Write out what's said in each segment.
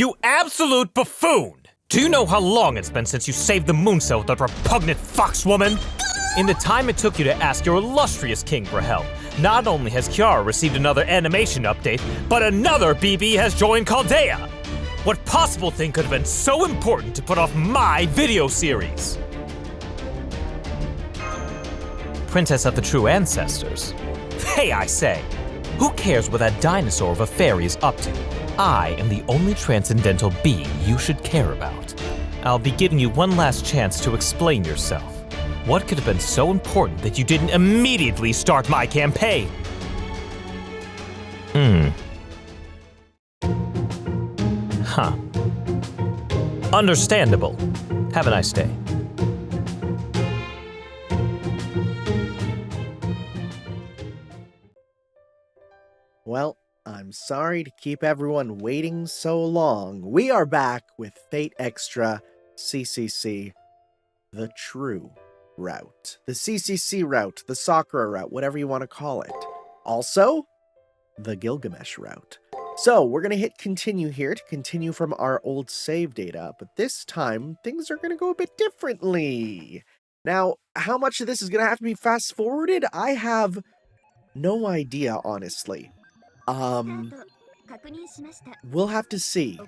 You absolute buffoon! Do you know how long it's been since you saved the moon cell with that repugnant foxwoman? In the time it took you to ask your illustrious king for help, not only has Kiara received another animation update, but another BB has joined Chaldea! What possible thing could have been so important to put off my video series? Princess of the True Ancestors. Hey, I say, who cares what that dinosaur of a fairy is up to? I am the only transcendental being you should care about. I'll be giving you one last chance to explain yourself. What could have been so important that you didn't immediately start my campaign? Huh. Understandable. Have a nice day. Well, I'm sorry to keep everyone waiting so long. We are back with Fate Extra CCC, the true route. The CCC route, the Sakura route, whatever you want to call it. Also, the Gilgamesh route. So, we're going to hit continue here to continue from our old save data, but this time, things are going to go a bit differently. Now, how much of this is going to have to be fast-forwarded? I have no idea, honestly. We'll have to see.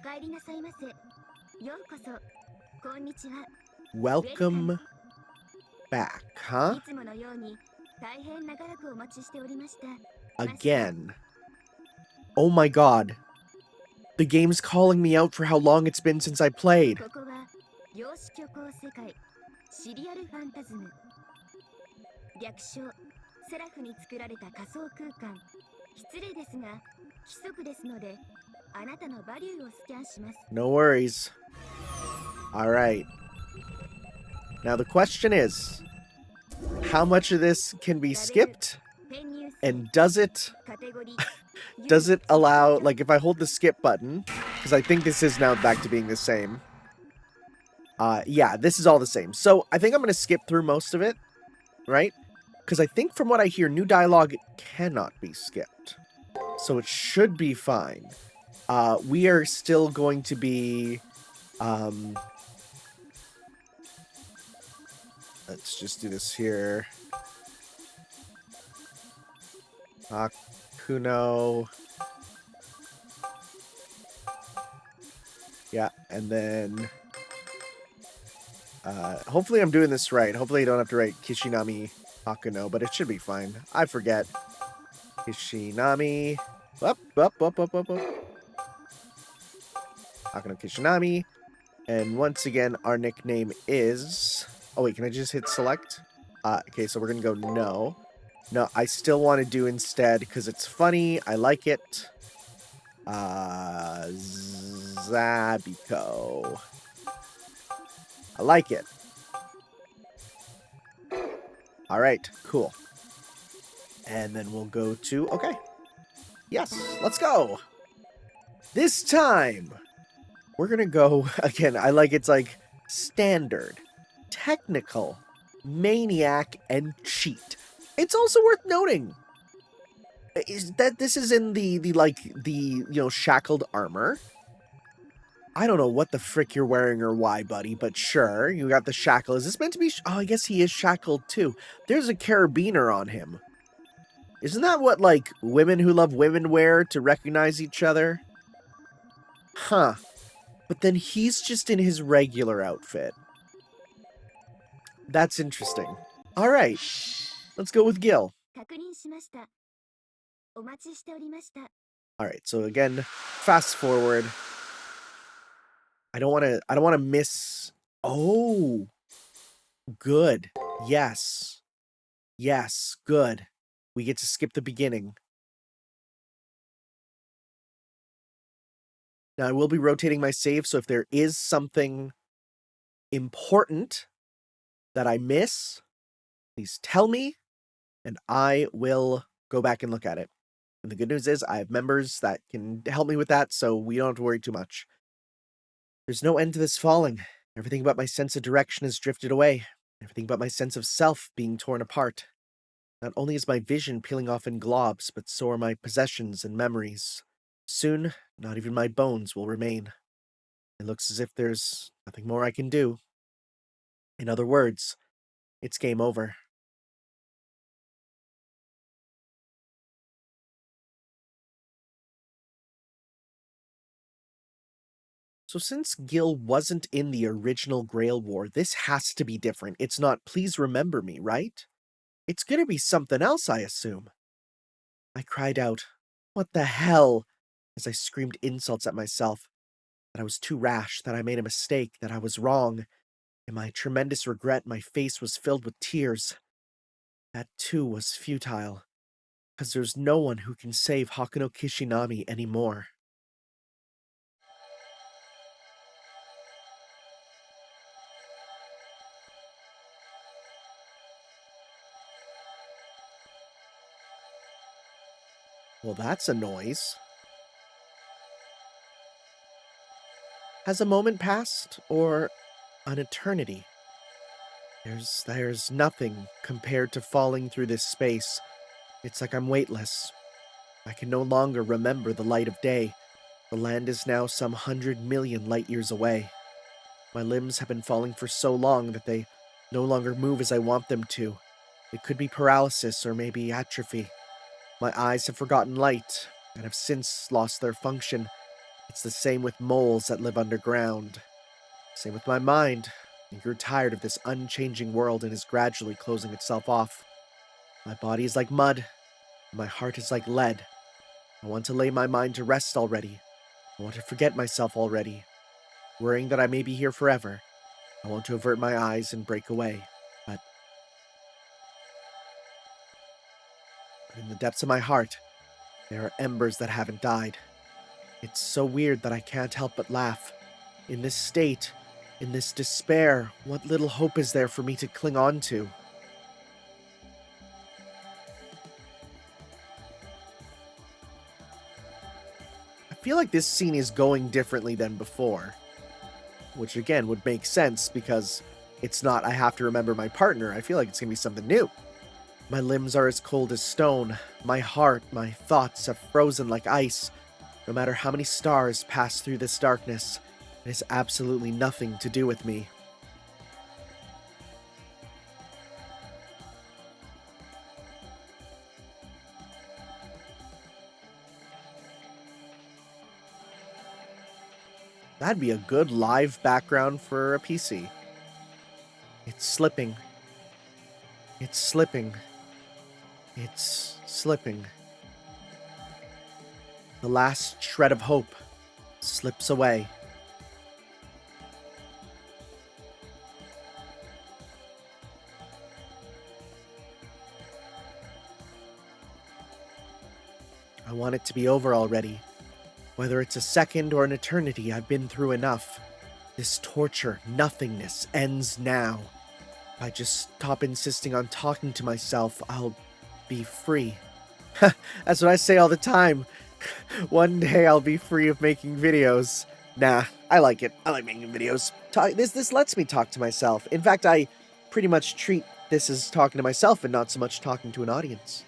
Welcome back, huh? Again. Oh my god. The game's calling me out for how long it's been since I played. No worries. Alright. Now the question is, how much of this can be skipped? And does it allow, like if I hold the skip button, because I think this is now back to being the same. Yeah, this is all the same. So I think I'm going to skip through most of it, right? Because I think from what I hear, new dialogue cannot be skipped. So it should be fine. We are still going to be... let's just do this here. Kuno. Yeah, and then... hopefully I'm doing this right. Hopefully I don't have to write Kishinami Hakuno, but it should be fine. I forget. Kishinami. Up. Hakuno Kishinami. And once again, our nickname is... Oh, wait, can I just hit select? Okay, so we're going to go no. No, I still want to do instead because it's funny. I like it. Zabiko. I like it. All right, cool. And then we'll go to, okay. Yes, let's go. This time, we're going to go, again, I like it's like standard, technical, maniac, and cheat. It's also worth noting is that this is in the shackled armor. I don't know what the frick you're wearing or why, buddy, but sure, you got the shackle. Is this meant to be... Oh, I guess he is shackled, too. There's a carabiner on him. Isn't that what, like, women who love women wear to recognize each other? Huh. But then he's just in his regular outfit. That's interesting. All right. Let's go with Gil. All right, so again, fast forward. I don't want to miss. Oh, good. Yes. Yes, good. We get to skip the beginning. Now, I will be rotating my save, so if there is something important that I miss, please tell me, and I will go back and look at it. And the good news is I have members that can help me with that, so we don't have to worry too much. There's no end to this falling. Everything about my sense of direction has drifted away. Everything but my sense of self being torn apart. Not only is my vision peeling off in globs, but so are my possessions and memories. Soon, not even my bones will remain. It looks as if there's nothing more I can do. In other words, it's game over. So since Gil wasn't in the original Grail War, this has to be different. It's not "please remember me," right? It's gonna be something else, I assume. I cried out, "What the hell?" as I screamed insults at myself, that I was too rash, that I made a mistake, that I was wrong. In my tremendous regret, my face was filled with tears. That too was futile, because there's no one who can save Hakuno Kishinami anymore. Well, that's a noise. Has a moment passed, or an eternity? There's nothing compared to falling through this space. It's like I'm weightless. I can no longer remember the light of day. The land is now some 100 million light years away. My limbs have been falling for so long that they no longer move as I want them to. It could be paralysis or maybe atrophy. My eyes have forgotten light and have since lost their function. It's the same with moles that live underground. Same with my mind. It grew tired of this unchanging world and is gradually closing itself off. My body is like mud, and my heart is like lead. I want to lay my mind to rest already. I want to forget myself already. Worrying that I may be here forever, I want to avert my eyes and break away. But in the depths of my heart, there are embers that haven't died. It's so weird that I can't help but laugh. In this state, in this despair, what little hope is there for me to cling on to? I feel like this scene is going differently than before. Which again would make sense because it's not I have to remember my partner. I feel like it's going to be something new. My limbs are as cold as stone. My heart, my thoughts have frozen like ice. No matter how many stars pass through this darkness, it has absolutely nothing to do with me. That'd be a good live background for a PC. It's slipping. It's slipping. It's slipping. The last shred of hope slips away. I want it to be over already. Whether it's a second or an eternity, I've been through enough. This torture, nothingness, ends now. If I just stop insisting on talking to myself, I'll be free. That's what I say all the time. One day I'll be free of making videos. Nah, I like it. I like making videos. This lets me talk to myself. In fact, I pretty much treat this as talking to myself and not so much talking to an audience.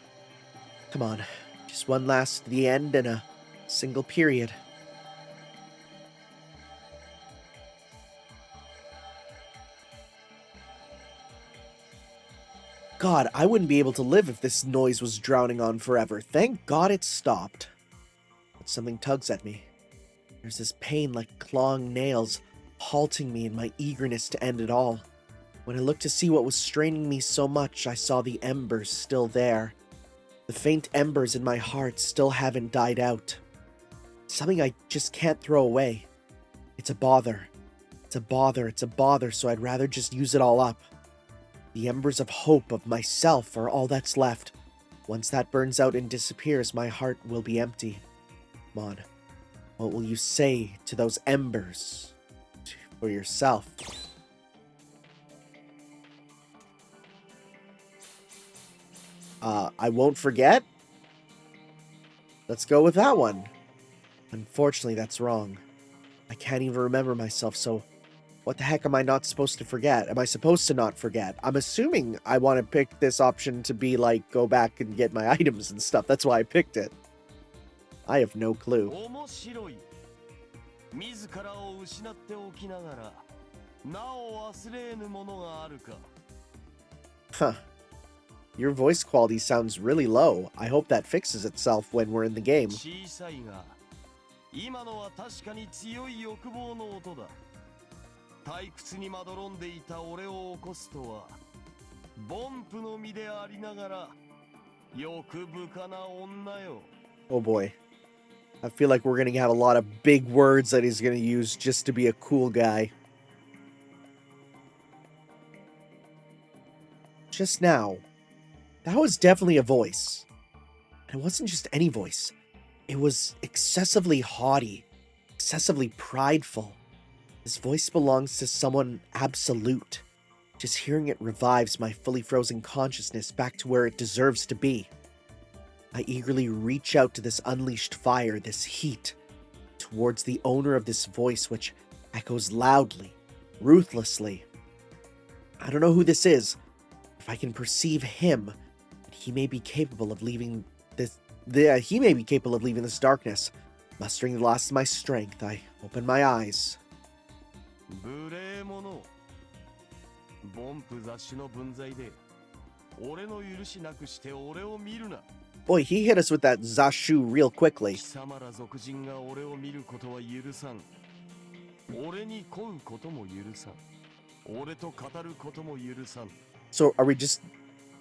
Come on, just one last the end and a single period. God, I wouldn't be able to live if this noise was drowning on forever. Thank God it stopped. But something tugs at me. There's this pain like clawing nails, halting me in my eagerness to end it all. When I looked to see what was straining me so much, I saw the embers still there. The faint embers in my heart still haven't died out. Something I just can't throw away. It's a bother. It's a bother. It's a bother, so I'd rather just use it all up. The embers of hope of myself are all that's left. Once that burns out and disappears, my heart will be empty. Come on. What will you say to those embers? For yourself. I won't forget? Let's go with that one. Unfortunately, that's wrong. I can't even remember myself, so what the heck am I not supposed to forget? Am I supposed to not forget? I'm assuming I want to pick this option to be like, go back and get my items and stuff. That's why I picked it. I have no clue. 自らを失っておきながらなお忘れぬものがあるか。 Huh. Your voice quality sounds really low. I hope that fixes itself when we're in the game. 小さいが今のは確かに強い欲望の音だ。退屈にまどろんでいた俺を起こすとは凡夫の身でありながら欲深な女よ。 Oh boy. I feel like we're gonna have a lot of big words that he's gonna use just to be a cool guy. Just now, that was definitely a voice. And it wasn't just any voice. It was excessively haughty, excessively prideful. This voice belongs to someone absolute. Just hearing it revives my fully frozen consciousness back to where it deserves to be. I eagerly reach out to this unleashed fire, this heat, towards the owner of this voice which echoes loudly, ruthlessly. I don't know who this is. If I can perceive him, he may be capable of leaving this darkness. Mustering the last of my strength, I open my eyes. 無礼者。凡夫雑種の分際で俺の許しなくして俺を見るな。 Boy, he hit us with that Zashu real quickly. 貴様ら俗人が俺を見ることは許さん。俺に恋うことも許さん。俺と語ることも許さん。 So are we just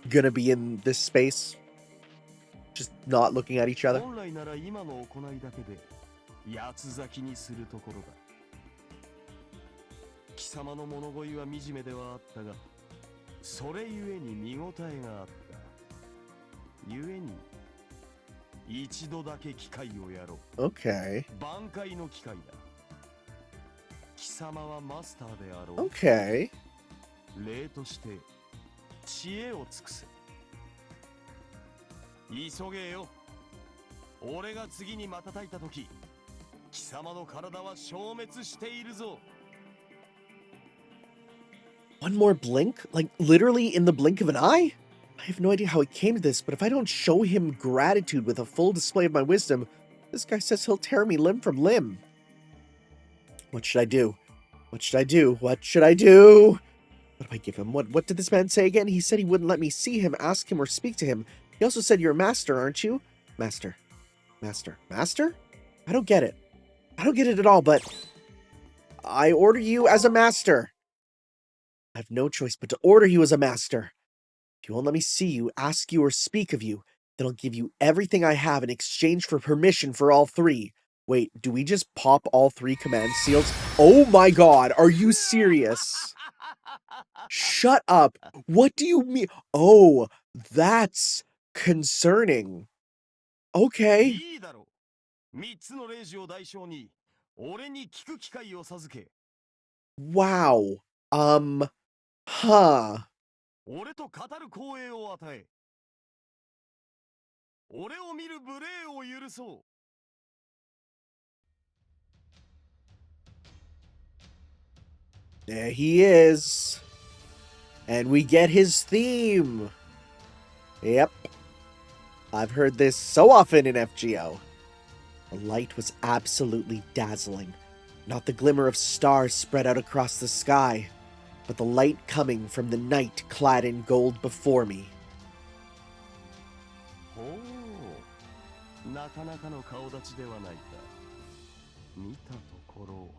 gonna be in this space? Just not looking at each other? 本来なら今の行いだけで八つ咲きにするところだ。貴様の物乞いは惨めではあったが、それゆえに見応えがあった。ゆえに一度だけ機会をやろう。 Okay. 挽回の機会だ。貴様はマスターであろう。 Okay. 礼として知恵を尽くせ。急げよ。俺が次に瞬いた時、貴様の体は消滅しているぞ。 One more blink? Like literally in the blink of an eye? I have no idea how it came to this, but if I don't show him gratitude with a full display of my wisdom, this guy says he'll tear me limb from limb. What should I do? What should I do? What should I do? What do I give him? What did this man say again? He said he wouldn't let me see him, ask him, or speak to him. He also said you're a master, aren't you? Master. Master. Master? I don't get it. I don't get it at all, but I order you as a master. I have no choice but to order you as a master. If you won't let me see you, ask you, or speak of you, then I'll give you everything I have in exchange for permission for all three. Wait, do we just pop all three command seals? Oh my god, are you serious? Shut up. What do you mean? Oh, that's concerning. Okay. いいだろう。3つの例示を代償に俺に聞く機会を授け。 Wow. Huh. 俺と語る光栄を与え。俺を見る無礼を許そう。 There he is. And we get his theme. Yep. I've heard this so often in FGO. The light was absolutely dazzling. Not the glimmer of stars spread out across the sky, but the light coming from the night clad in gold before me. ほう、なかなかの顔立ちではないか。見たところ、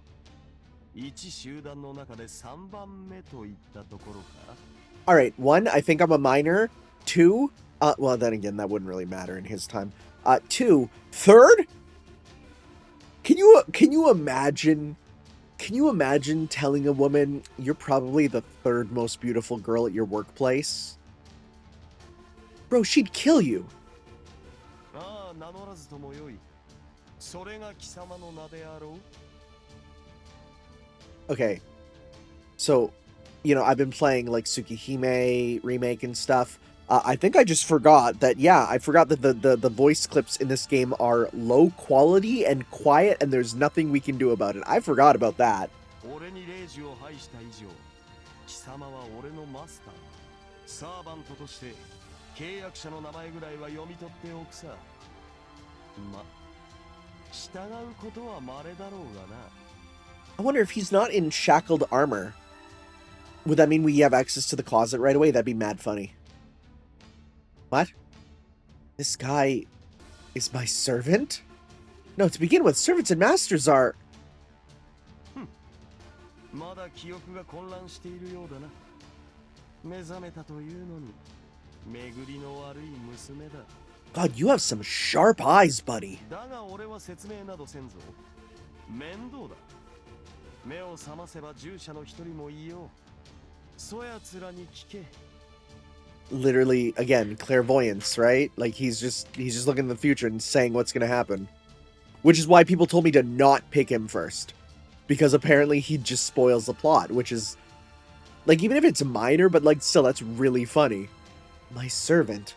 一集団の中で3番目といったところか。 Alright, one, I think I'm a minor. Two, well, then again, that wouldn't really matter in his time. Two, third? Can you imagine telling a woman you're probably the third most beautiful girl at your workplace? Bro, she'd kill you. ああ、名乗らずともよい。それが貴様の名であろう。 Okay, so, you know, I've been playing like Tsukihime remake and stuff. I think I just forgot that, yeah, I forgot that the voice clips in this game are low quality and quiet, and there's nothing we can do about it. I forgot about that. 俺に令示を拝した以上、貴様は俺のマスター。サーバントとして契約者の名前ぐらいは読み取っておくさ。ま、従うことは稀だろうがな。I wonder if he's not in shackled armor. Would that mean we have access to the closet right away? That'd be mad funny. What? This guy is my servant? No, to begin with, servants and masters are... まだ記憶が混乱しているようだな。目覚めたというのに、巡りの悪い娘だ。God, you have some sharp eyes, buddy. だが俺は説明などせんぞ。面倒だ。目を覚ませば従者の一人もいよう。そやつらに聞け。Literally, again, clairvoyance, right? Like he's just looking in the future and saying what's gonna happen. Which is why people told me to not pick him first. Because apparently he just spoils the plot, which is... Like, even if it's minor, but like, still, that's really funny. My servant.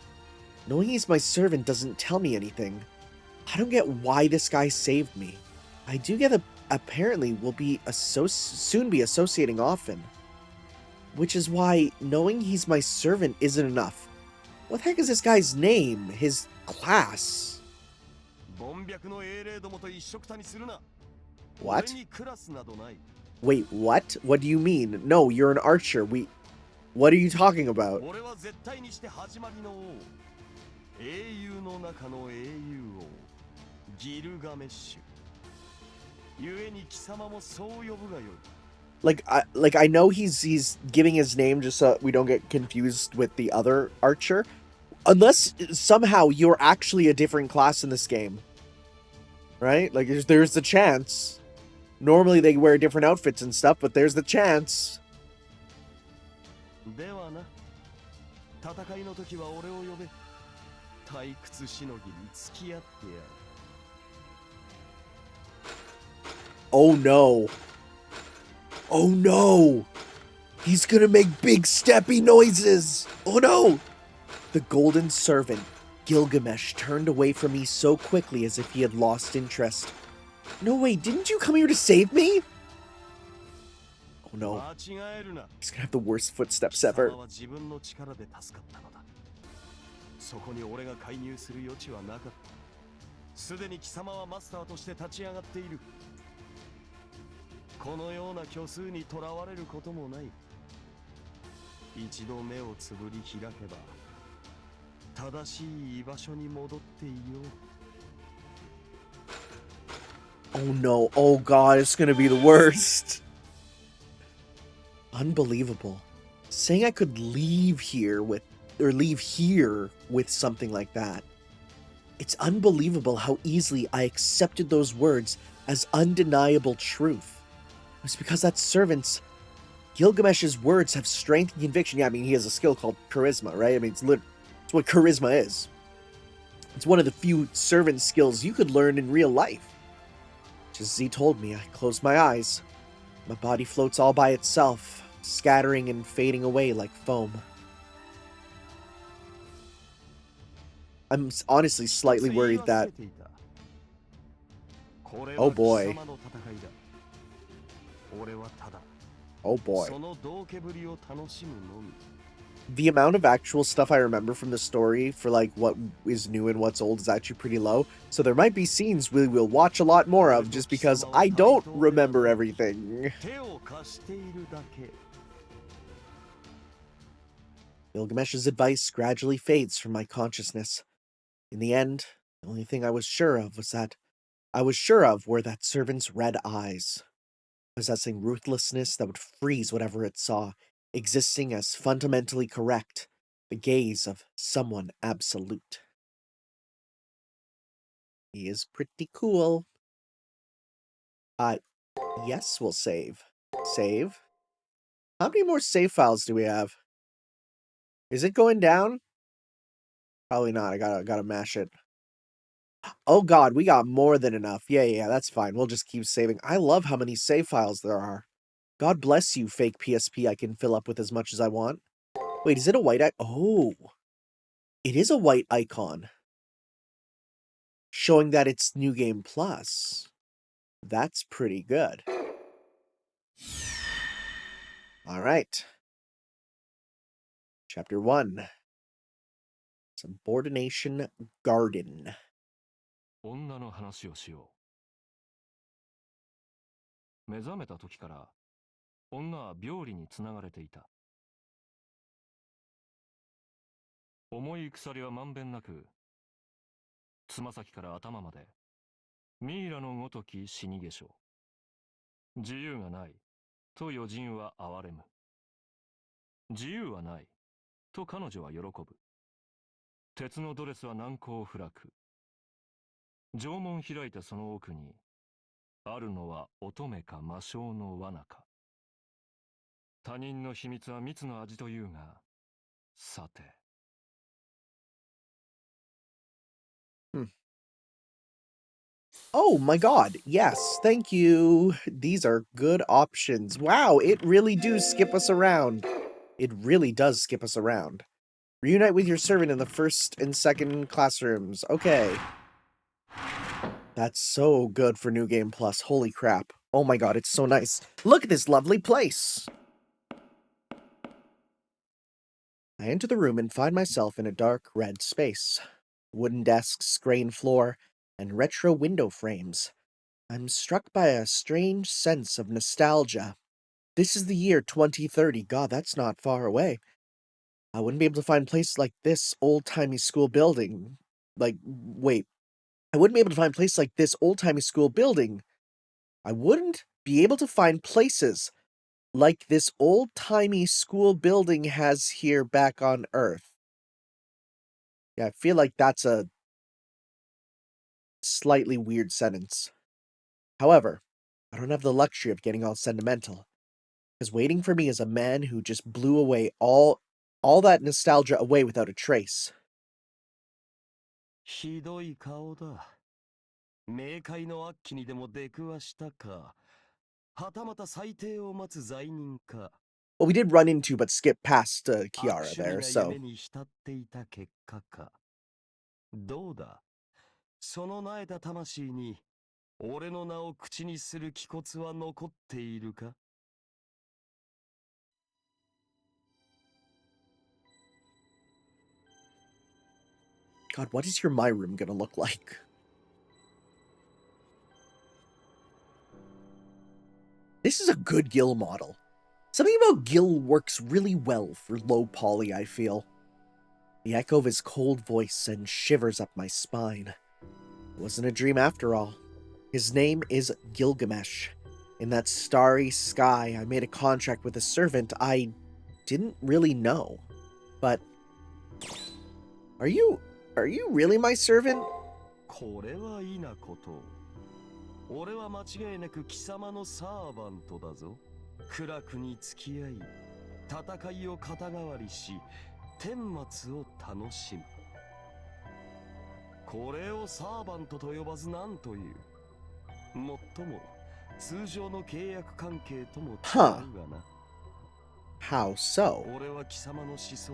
Knowing he's my servant doesn't tell me anything. I don't get why this guy saved me. I do get that apparently we'll be soon be associating often. Which is why knowing he's my servant isn't enough. What the heck is this guy's name? His class? What? Wait, what? What do you mean? No, you're an archer. What are you talking about? Like I know he's giving his name just so we don't get confused with the other archer. Unless somehow you're actually a different class in this game. Right? Like there's the chance. Normally they wear different outfits and stuff, but there's the chance. Oh no. Oh no! He's gonna make big steppy noises! Oh no! The golden servant, Gilgamesh, turned away from me so quickly as if he had lost interest. No way, didn't you come here to save me? Oh no. He's gonna have the worst footsteps ever. Oh no, oh god, it's gonna be the worst. Unbelievable. Saying I could leave here with something like that. It's unbelievable how easily I accepted those words as undeniable truth. It's because that servant's... Gilgamesh's words have strength and conviction. Yeah, I mean, he has a skill called charisma, right? I mean, it's what charisma is. It's one of the few servant skills you could learn in real life. Just as he told me, I closed my eyes. My body floats all by itself, scattering and fading away like foam. I'm honestly slightly worried that... Oh boy. Oh boy. The amount of actual stuff I remember from the story for like what is new and what's old is actually pretty low. So there might be scenes we will watch a lot more of just because I don't remember everything. Gilgamesh's advice gradually fades from my consciousness. In the end, the only thing I was sure of were that servant's red eyes, possessing ruthlessness that would freeze whatever it saw, existing as fundamentally correct, the gaze of someone absolute. He is pretty cool. Yes, we'll save. Save? How many more save files do we have? Is it going down? Probably not. I gotta mash it. Oh god, we got more than enough. Yeah, that's fine. We'll just keep saving. I love how many save files there are. God bless you, fake PSP I can fill up with as much as I want. Wait, is it a white icon? Oh. It is a white icon. Showing that it's New Game Plus. That's pretty good. Alright. Chapter 1. Subordination Garden. 目覚めた時から女は病理につながれていた。重い鎖はまんべんなく、つま先から頭までミイラのごとき死に化粧。自由がないと余人は哀れむ。自由はないと彼女は喜ぶ。鉄のドレスは難攻不落。城門開いたその奥にあるのは乙女か魔性の罠か。他人の秘密は蜜の味というが、さて。Oh my god, yes, thank you. These are good options. Wow, it really do skip us around. It really does skip us around. Reunite with your servant in the first and second classrooms. Okay. That's so good for New Game Plus. Holy crap. Oh my god, it's so nice. Look at this lovely place. I enter the room and find myself in a dark red space. Wooden desks, grain floor, and retro window frames. I'm struck by a strange sense of nostalgia. This is the year 2030. God, that's not far away. I wouldn't be able to find places like this old-timey school building. Wait. I wouldn't be able to find places like this old-timey school building. I wouldn't be able to find places like this old-timey school building has here back on Earth. Yeah, I feel like that's a slightly weird sentence. However, I don't have the luxury of getting all sentimental, because waiting for me is a man who just blew away all that nostalgia away without a trace. ひどい顔だ。冥界の悪鬼にでも出くわしたか、はたまた最低を待つ罪人か。Well, we did run into but skip past Kiara 悪趣 there, 味 so な夢に浸っていた結果か。どうだ、その萎えた魂に俺の名を口にする気骨は残っているか。 God, what is your my room gonna look like? This is a good Gil model. Something about Gil works really well for low poly, I feel. The echo of his cold voice sends shivers up my spine. It wasn't a dream after all. His name is Gilgamesh. In that starry sky, I made a contract with a servant I didn't really know. But are you really my servant? これはいいなこと。俺は間違いなく貴様のサーバントだぞ。苦楽に付き合い、戦いを肩代わりし、顛末を楽しむ。これをサーバントと呼ばず何という。もっとも通常の契約関係とも違うがな。How so? 俺は貴様の思想、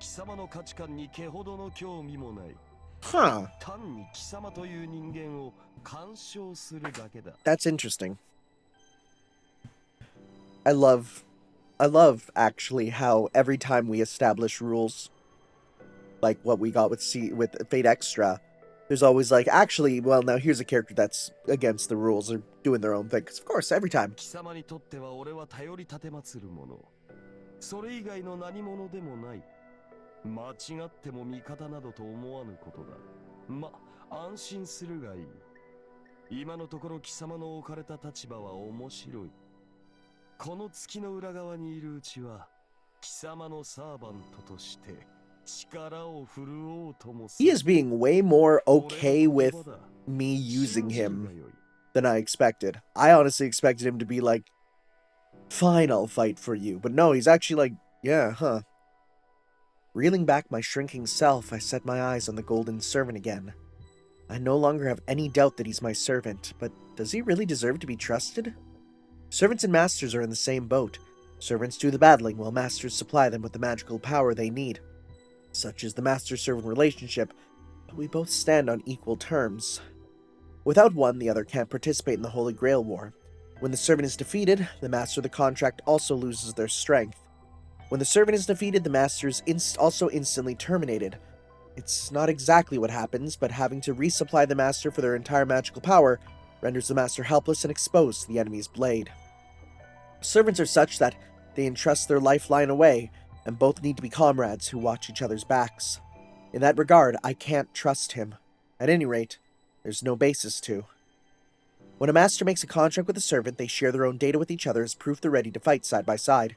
貴様の価値観に毛ほどの興味もない。Huh. 単に貴様という人間を干渉するだけだ。That's interesting. I love actually how every time we establish rules, like what we got with Fate Extra, there's always like, actually, well, now here's a character that's against the rules or doing their own thing. Because of course, every time. 貴様にとっては俺は頼り立てまつるもの。それ以外の何者でもない。間違っても味方などと思わぬことだ。ま、安心するがいい。今のところ貴様の置かれた立場は面白い。この月の裏側にいるうちは、貴様のサーバントとして力を振るおうともする。 He is being way more okay with me using him than I expected. I honestly expected him to be like, fine, I'll fight for you. But no, he's actually like, yeah, huh. Reeling back my shrinking self, I set my eyes on the golden servant again. I no longer have any doubt that he's my servant, but does he really deserve to be trusted? Servants and masters are in the same boat. Servants do the battling, while masters supply them with the magical power they need. Such is the master-servant relationship, but we both stand on equal terms. Without one, the other can't participate in the Holy Grail War. When the servant is defeated, the master of the contract also loses their strength. When the servant is defeated, the master is also instantly terminated. It's not exactly what happens, but having to resupply the master for their entire magical power renders the master helpless and exposed to the enemy's blade. Servants are such that they entrust their lifeline away, and both need to be comrades who watch each other's backs. In that regard, I can't trust him. At any rate, there's no basis to. When a master makes a contract with a servant, they share their own data with each other as proof they're ready to fight side by side.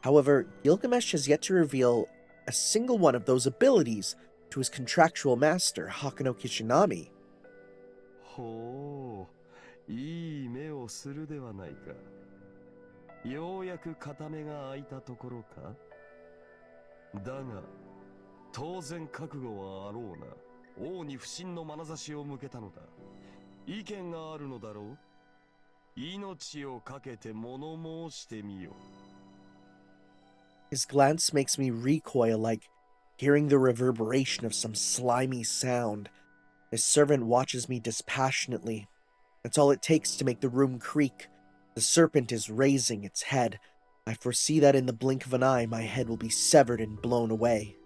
However, Gilgamesh has yet to reveal a single one of those abilities to his contractual master, Hakano Kishinami. ほう、いい目をするではないか。ようやく片目が開いたところか。だが、当然覚悟はあろうな。王に不審の眼差しを向けたのだ。意見があるのだろう。命をかけて物申してみよ。His glance makes me recoil like hearing the reverberation of some slimy sound. His servant watches me dispassionately. That's all it takes to make the room creak. The serpent is raising its head. I foresee that in the blink of an eye, my head will be severed and blown away.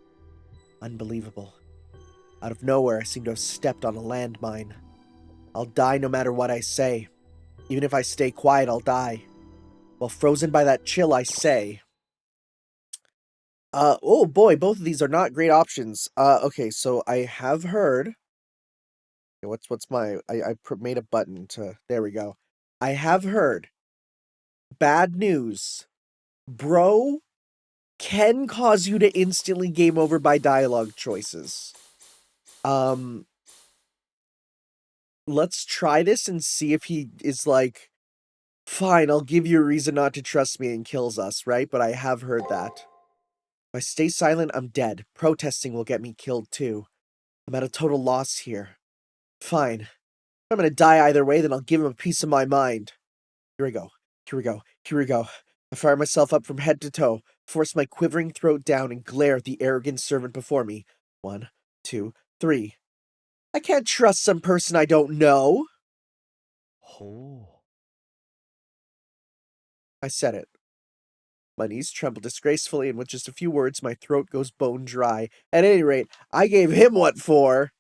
Unbelievable. Out of nowhere, I seem to have stepped on a landmine. I'll die no matter what I say. Even if I stay quiet, I'll die. While frozen by that chill, I say... oh boy, both of these are not great options. Okay, so I have heard... Okay, what's my... I made a button to... There we go. I have heard... Bad news. Bro can cause you to instantly game over by dialogue choices. Let's try this and see if he is like, fine, I'll give you a reason not to trust me and kills us, right? But I have heard that. If I stay silent, I'm dead. Protesting will get me killed too. I'm at a total loss here. Fine. If I'm gonna die either way, then I'll give him a piece of my mind. Here we go. Here we go. Here we go. I fire myself up from head to toe, force my quivering throat down, and glare at the arrogant servant before me. 1, 2, 3. I can't trust some person I don't know. I said it. My knees tremble disgracefully, and with just a few words, my throat goes bone dry. At any rate, I gave him what for.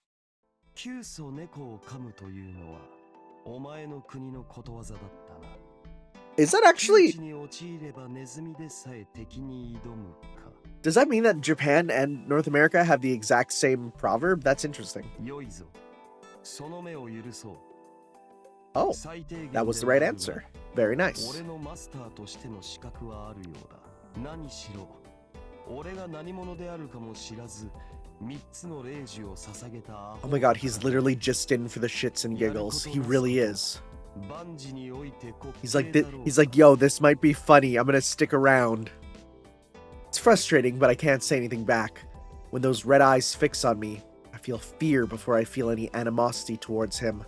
Is that actually... Does that mean that Japan and North America have the exact same proverb? That's interesting. Oh, that was the right answer. Very nice. Oh my god, he's literally just in for the shits and giggles. He really is. He's like, yo, this might be funny. I'm gonna stick around. It's frustrating, but I can't say anything back. When those red eyes fix on me, I feel fear before I feel any animosity towards him.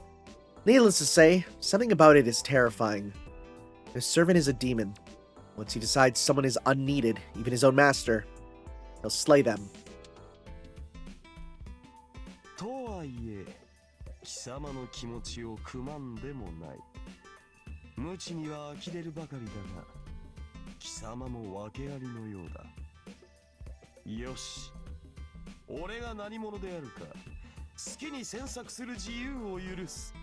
Needless to say, something about it is terrifying. His servant is a demon. Once he decides someone is unneeded, even his own master, he'll slay them. 貴様も訳ありのようだ。よし、俺が何者であるか、好きに詮索する自由を許す。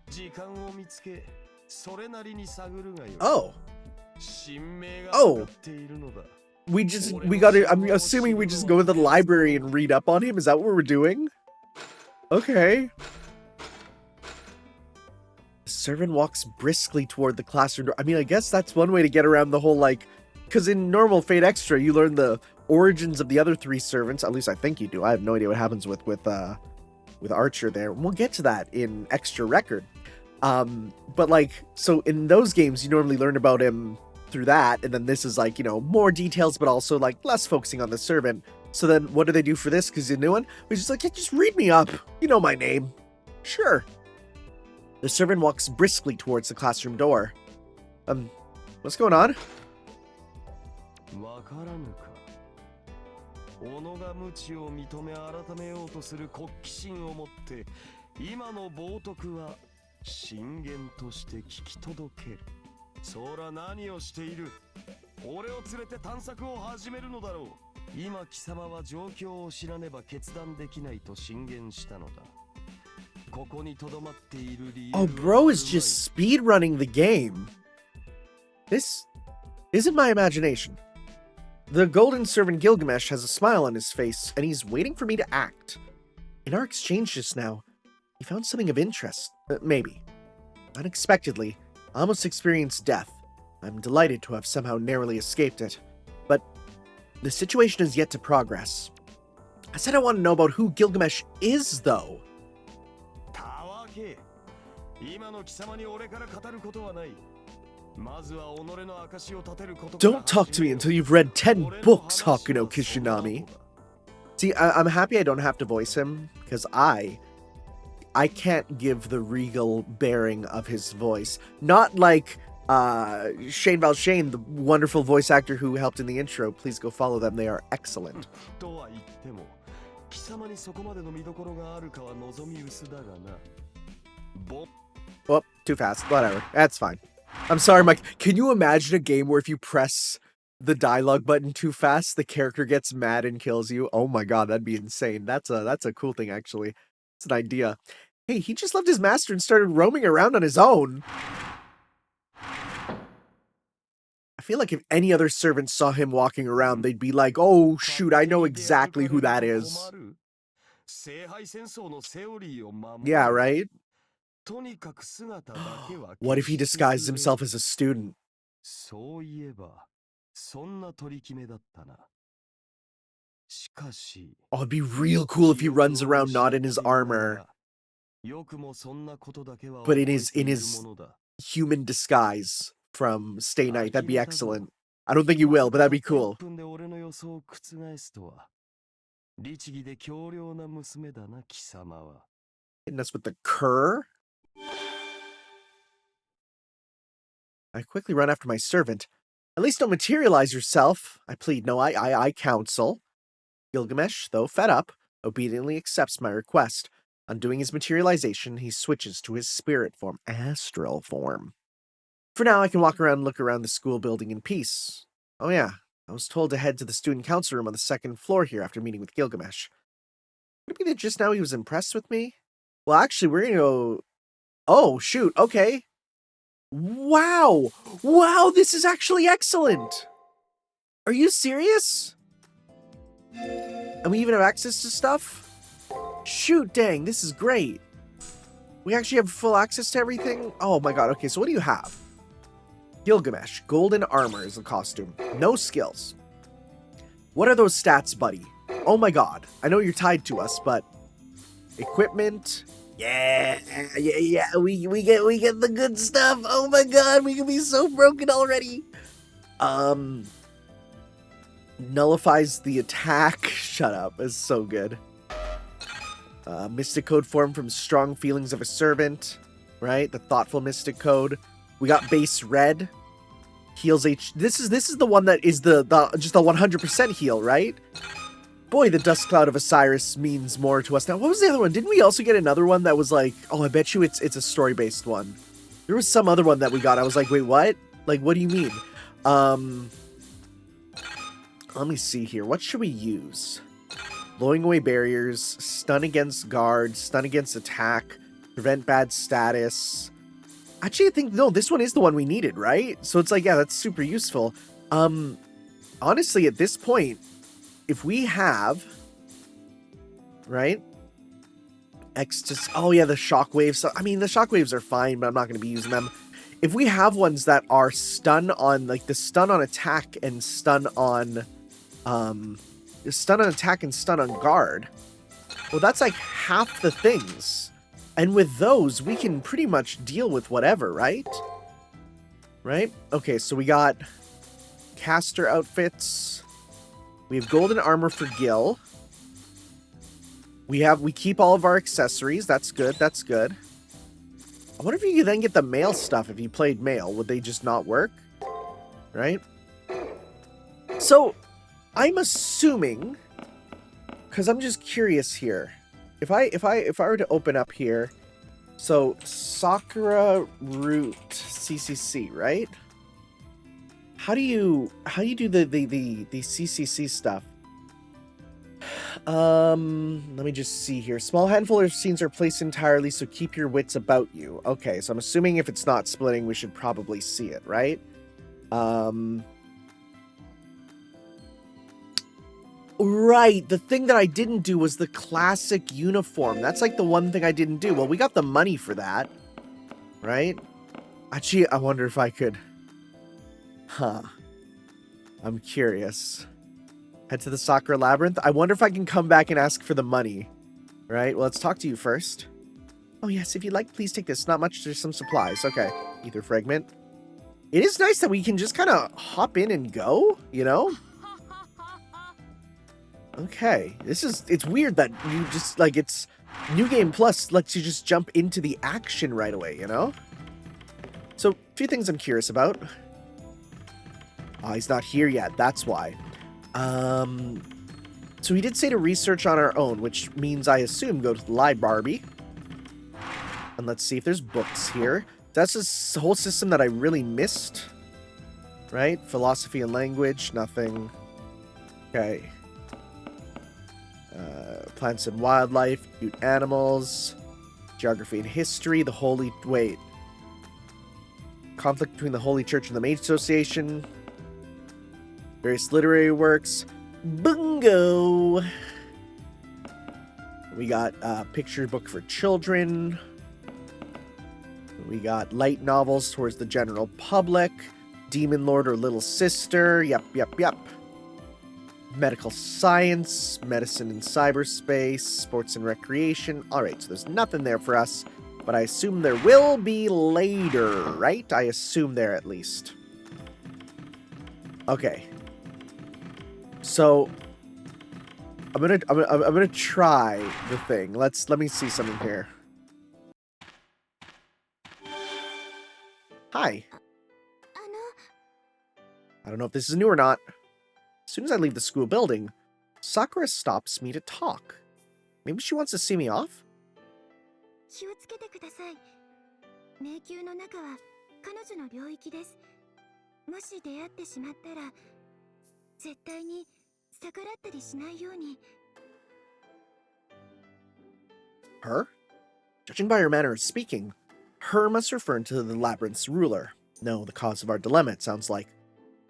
時間を見つけ、それなりに探るがよい。Oh. 神明がかかっているのだ。We gotta, I'm assuming we just go to the library and read up on him? Is that what we're doing? Okay. The servant walks briskly toward the classroom door. I mean, I guess that's one way to get around the whole, like... Because in normal Fate Extra, you learn the origins of the other 3 servants. At least I think you do. I have no idea what happens with Archer there. We'll get to that in Extra Record. But, like, so in those games, you normally learn about him through that. And then this is, like, you know, more details, but also, like, less focusing on the servant. So then what do they do for this? Because the new one was just like, yeah, just read me up. You know my name. Sure. The servant walks briskly towards the classroom door. What's going on? わからぬか。己が無知を認め改めようとする国旗心をもって、今の冒涜は進言として聞き届ける。そら何をしている。俺を連れて探索を始めるのだろう。今貴様は状況を知らねば決断できないと進言したのだ。Oh, bro is just speedrunning the game. This isn't my imagination. The golden servant Gilgamesh has a smile on his face, and he's waiting for me to act. In our exchange just now, he found something of interest. Maybe. Unexpectedly, I almost experienced death. I'm delighted to have somehow narrowly escaped it. But the situation is yet to progress. I said I want to know about who Gilgamesh is, though. Don't talk to me until you've read 10 books, Hakuno Kishinami. See, I'm happy I don't have to voice him, because I can't give the regal bearing of his voice. Not like Shane Valshane, the wonderful voice actor who helped in the intro. Please go follow them, they are excellent. Oh, too fast. Whatever. That's fine. I'm sorry, Mike. Can you imagine a game where if you press the dialogue button too fast, the character gets mad and kills you? Oh my god, that'd be insane. That's a cool thing, actually. It's an idea. Hey, he just left his master and started roaming around on his own. I feel like if any other servant saw him walking around, they'd be like, oh shoot, I know exactly who that is. Yeah, right? What if he disguised himself as a student? Oh, it'd be real cool if he runs around not in his armor, but in his human disguise from Stay Night. That'd be excellent. I don't think he will, but that'd be cool. Hitting us with the cur? I quickly run after my servant. At least don't materialize yourself, I plead. No, I counsel. Gilgamesh, though fed up, obediently accepts my request. Undoing his materialization, he switches to his spirit form, astral form. For now, I can walk around and look around the school building in peace. Oh yeah, I was told to head to the student council room on the 2nd floor here after meeting with Gilgamesh. Could it be that just now he was impressed with me? Well, actually, we're gonna go... Oh, shoot, okay. Wow! Wow, this is actually excellent! Are you serious? And we even have access to stuff? Shoot, dang, this is great. We actually have full access to everything? Oh my god, okay, so what do you have? Gilgamesh, golden armor is a costume. No skills. What are those stats, buddy? Oh my god, I know you're tied to us, but... Equipment... Yeah, we get the good stuff. Oh my god, we can be so broken already. Nullifies the attack. Shut up, it's so good. Mystic code formed from strong feelings of a servant, right? The thoughtful mystic code. We got base red. Heals H. This is the one that is the just the 100% heal, right? Boy, the Dust Cloud of Osiris means more to us now. What was the other one? Didn't we also get another one that was like, oh, I bet you it's a story-based one. There was some other one that we got. I was like, wait, what? Like, what do you mean? Let me see here. What should we use? Blowing away barriers, stun against guard, stun against attack, prevent bad status. Actually, I think, no, this one is the one we needed, right? So it's like, yeah, that's super useful. Honestly, at this point, if we have, right, oh yeah, the shockwaves. So, I mean, the shockwaves are fine, but I'm not going to be using them. If we have ones that are stun on, like the stun on attack and stun on, attack and stun on guard, well, that's like half the things. And with those, we can pretty much deal with whatever, right? Right? Okay, so we got caster outfits. We have golden armor for Gil. We keep all of our accessories. That's good. That's good. I wonder if you could then get the male stuff if you played male. Would they just not work? Right? So, I'm assuming, because I'm just curious here. If I were to open up here, so Sakura Root CCC, right? How do you do the CCC stuff? Let me just see here. Small handful of scenes are placed entirely, so keep your wits about you. Okay, so I'm assuming if it's not splitting, we should probably see it, right? Right, the thing that I didn't do was the classic uniform. That's like the one thing I didn't do. Well, we got the money for that, right? Actually, I wonder if I could... Huh. I'm curious. Head to the Sakura Labyrinth. I wonder if I can come back and ask for the money. Right, well, let's talk to you first. Oh, yes, if you'd like, please take this. Not much, there's some supplies. Okay, ether fragment. It is nice that we can just kind of hop in and go, you know? Okay, it's weird that you just, like, it's New Game Plus lets you just jump into the action right away, you know? So, a few things I'm curious about. Oh, he's not here yet, that's why. So he did say to research on our own, which means I assume go to the library. And let's see if there's books here. That's this whole system that I really missed. Right? Philosophy and language, nothing. Okay. Plants and wildlife, cute animals, geography and history, the holy... Wait. Conflict between the Holy Church and the Mage Association. Various literary works. Bungo! We got a picture book for children. We got light novels towards the general public. Demon Lord or Little Sister. Yep. Medical science, medicine and cyberspace, sports and recreation. Alright, so there's nothing there for us, but I assume there will be later, right? I assume there at least. Okay. So I'm gonna try the thing. Let me see something here. Hi. I don't know if this is new or not. As soon as I leave the school building, Sakura stops me to talk. Maybe she wants to see me off? Her? Judging by her manner of speaking, her must refer to the labyrinth's ruler. No, the cause of our dilemma, it sounds like.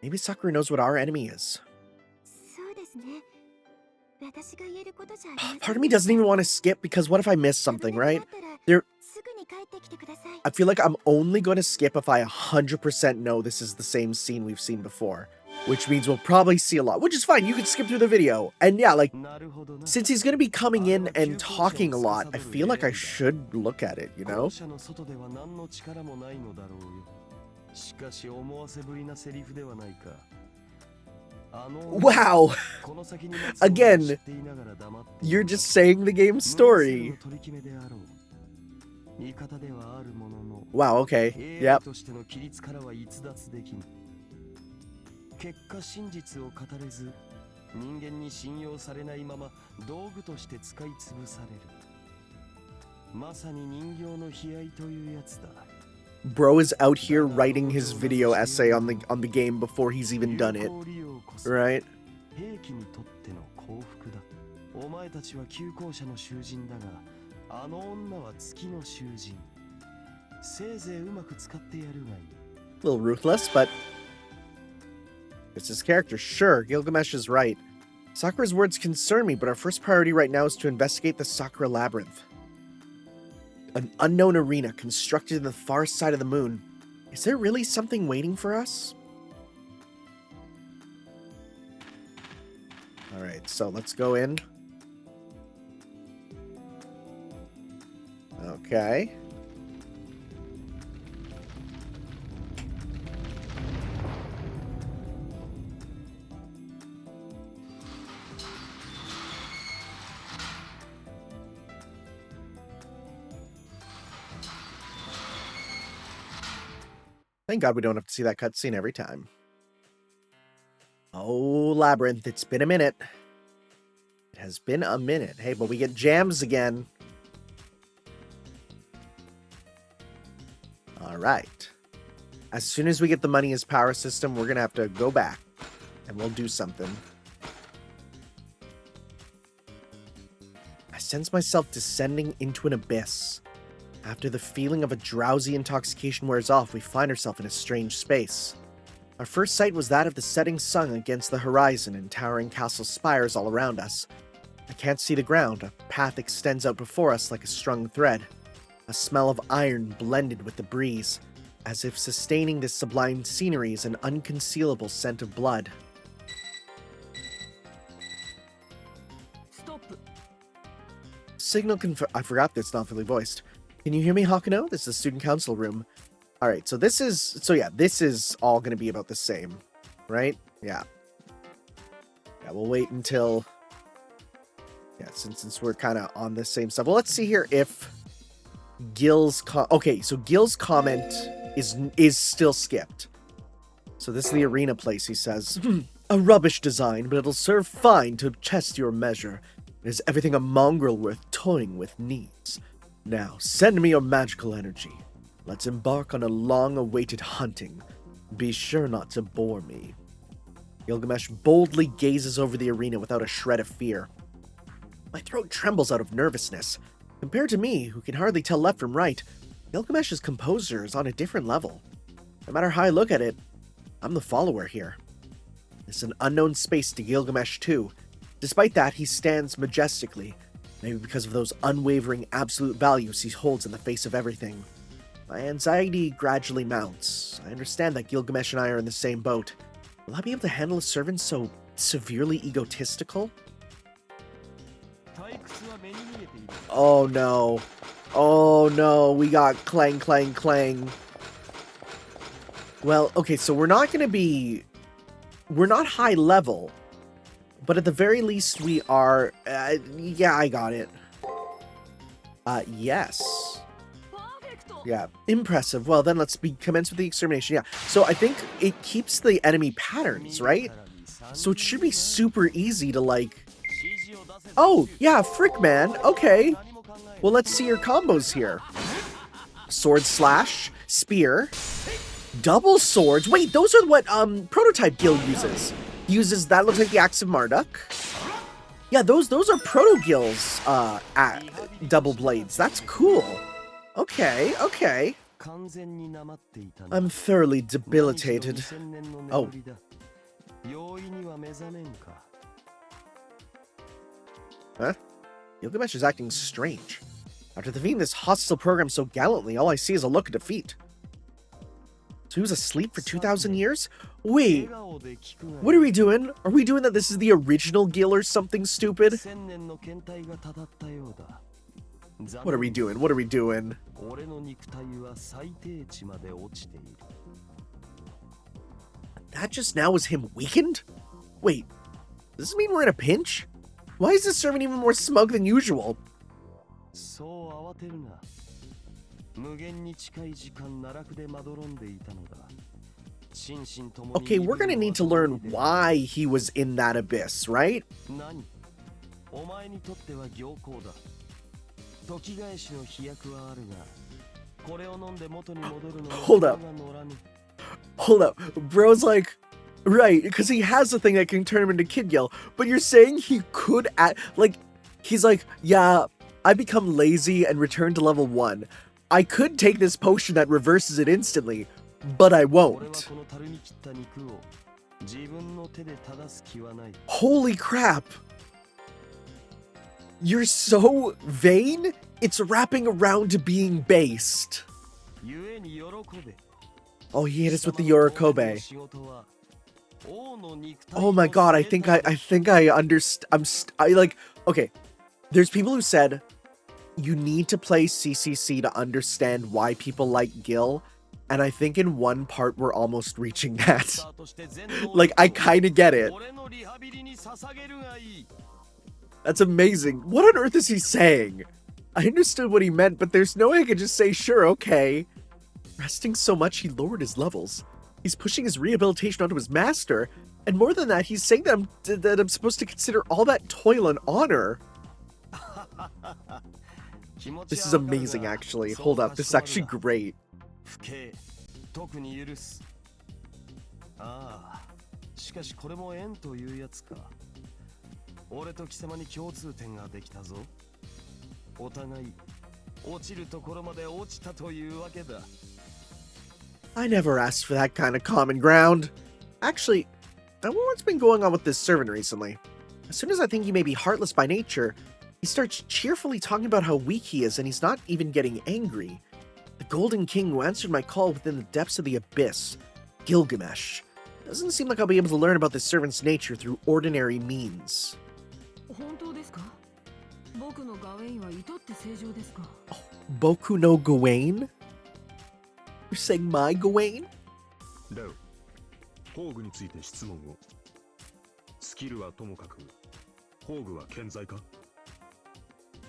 Maybe Sakura knows what our enemy is. Part of me doesn't even want to skip because what if I miss something, right? I feel like I'm only going to skip if I 100% know this is the same scene we've seen before. Which means we'll probably see a lot, which is fine. You can skip through the video. And yeah, like, since he's going to be coming in and talking a lot, I feel like I should look at it, you know? Wow! Again, you're just saying the game's story. Wow, okay. Yep. Bro is out here writing his video essay on the game before he's even done it. Right? A little ruthless, but it's his character. Sure, Gilgamesh is right. Sakura's words concern me, but our first priority right now is to investigate the Sakura Labyrinth. An unknown arena constructed in the far side of the moon. Is there really something waiting for us? Alright, so let's go in. Okay. Thank God we don't have to see that cutscene every time. Oh, Labyrinth, it's been a minute. It has been a minute. Hey, but we get jams again. Alright. As soon as we get the money as power system, we're gonna have to go back. And we'll do something. sense myself descending into an abyss. After the feeling of a drowsy intoxication wears off, we find ourselves in a strange space. Our first sight was that of the setting sun against the horizon and towering castle spires all around us. I can't see the ground. A path extends out before us like a strung thread. A smell of iron blended with the breeze, as if sustaining this sublime scenery is an unconcealable scent of blood. Stop. Signal I forgot that's not fully voiced. Can you hear me, Hakuno? This is the student council room. Alright, so this is all going to be about the same, right? Yeah. Yeah, we'll wait until... Yeah, since we're kind of on the same stuff. Well, let's see here if Gil's... Okay, so Gil's comment is still skipped. So this is the arena place, he says. A rubbish design, but it'll serve fine to test your measure. It is everything a mongrel worth toying with needs. Now, send me your magical energy. Let's embark on a long-awaited hunting. Be sure not to bore me. Gilgamesh boldly gazes over the arena without a shred of fear. My throat trembles out of nervousness. Compared to me, who can hardly tell left from right, Gilgamesh's composure is on a different level. No matter how I look at it, I'm the follower here. It's an unknown space to Gilgamesh too. Despite that, he stands majestically, maybe because of those unwavering absolute values he holds in the face of everything. My anxiety gradually mounts. I understand that Gilgamesh and I are in the same boat. Will I be able to handle a servant so severely egotistical? Oh no. Oh no, we got clang, clang, clang. Well, okay, so we're not high level, but at the very least we are, yeah, I got it. Yes. Yeah, impressive. Well, then let's commence with the extermination. Yeah, so I think it keeps the enemy patterns, right? So it should be super easy to, like... Oh, yeah, frick, man. Okay. Well, let's see your combos here. Sword slash, spear, double swords. Wait, those are what Prototype Gil uses. Uses, that looks like the Axe of Marduk. Yeah, those are Proto Gil's double blades. That's cool. Okay, okay. I'm thoroughly debilitated. Oh. Huh? Gilgamesh is acting strange. After defeating this hostile program so gallantly, all I see is a look of defeat. So he was asleep for 2,000 years? Wait, what are we doing? Are we doing that this is the original Gil or something stupid? What are we doing? What are we doing? That just now was him weakened? Wait, does this mean we're in a pinch? Why is this servant even more smug than usual? Okay, we're gonna need to learn why he was in that abyss, right? Hold up. Hold up. Bro's like, right, because he has a thing that can turn him into Kid Gil, but you're saying he could he's like, yeah, I become lazy and return to level 1. I could take this potion that reverses it instantly, but I won't. Holy crap! You're so vain, it's wrapping around to being based. Oh, he hit us with the Yorikobe. Oh my god, I think I understand. Okay, there's people who said you need to play CCC to understand why people like Gil, and I think in one part we're almost reaching that. Like, I kind of get it. That's amazing. What on earth is he saying? I understood what he meant, but there's no way I could just say, sure, okay. Resting so much, he lowered his levels. He's pushing his rehabilitation onto his master, and more than that, he's saying that I'm supposed to consider all that toil an honor. This is amazing, actually. Hold up, this is actually great. お互い落ちるところまで落ちたというわけだ。 I never asked for that kind of common ground. Actually, I wonder what's been going on with this servant recently. As soon as I think he may be heartless by nature, he starts cheerfully talking about how weak he is, and he's not even getting angry. The Golden King who answered my call within the depths of the abyss, Gilgamesh. Doesn't seem like I'll be able to learn about this servant's nature through ordinary means. Oh, Boku no Gawain? You're saying my Gawain? No. 宝具について質問を。スキルはともかく、宝具は健在か?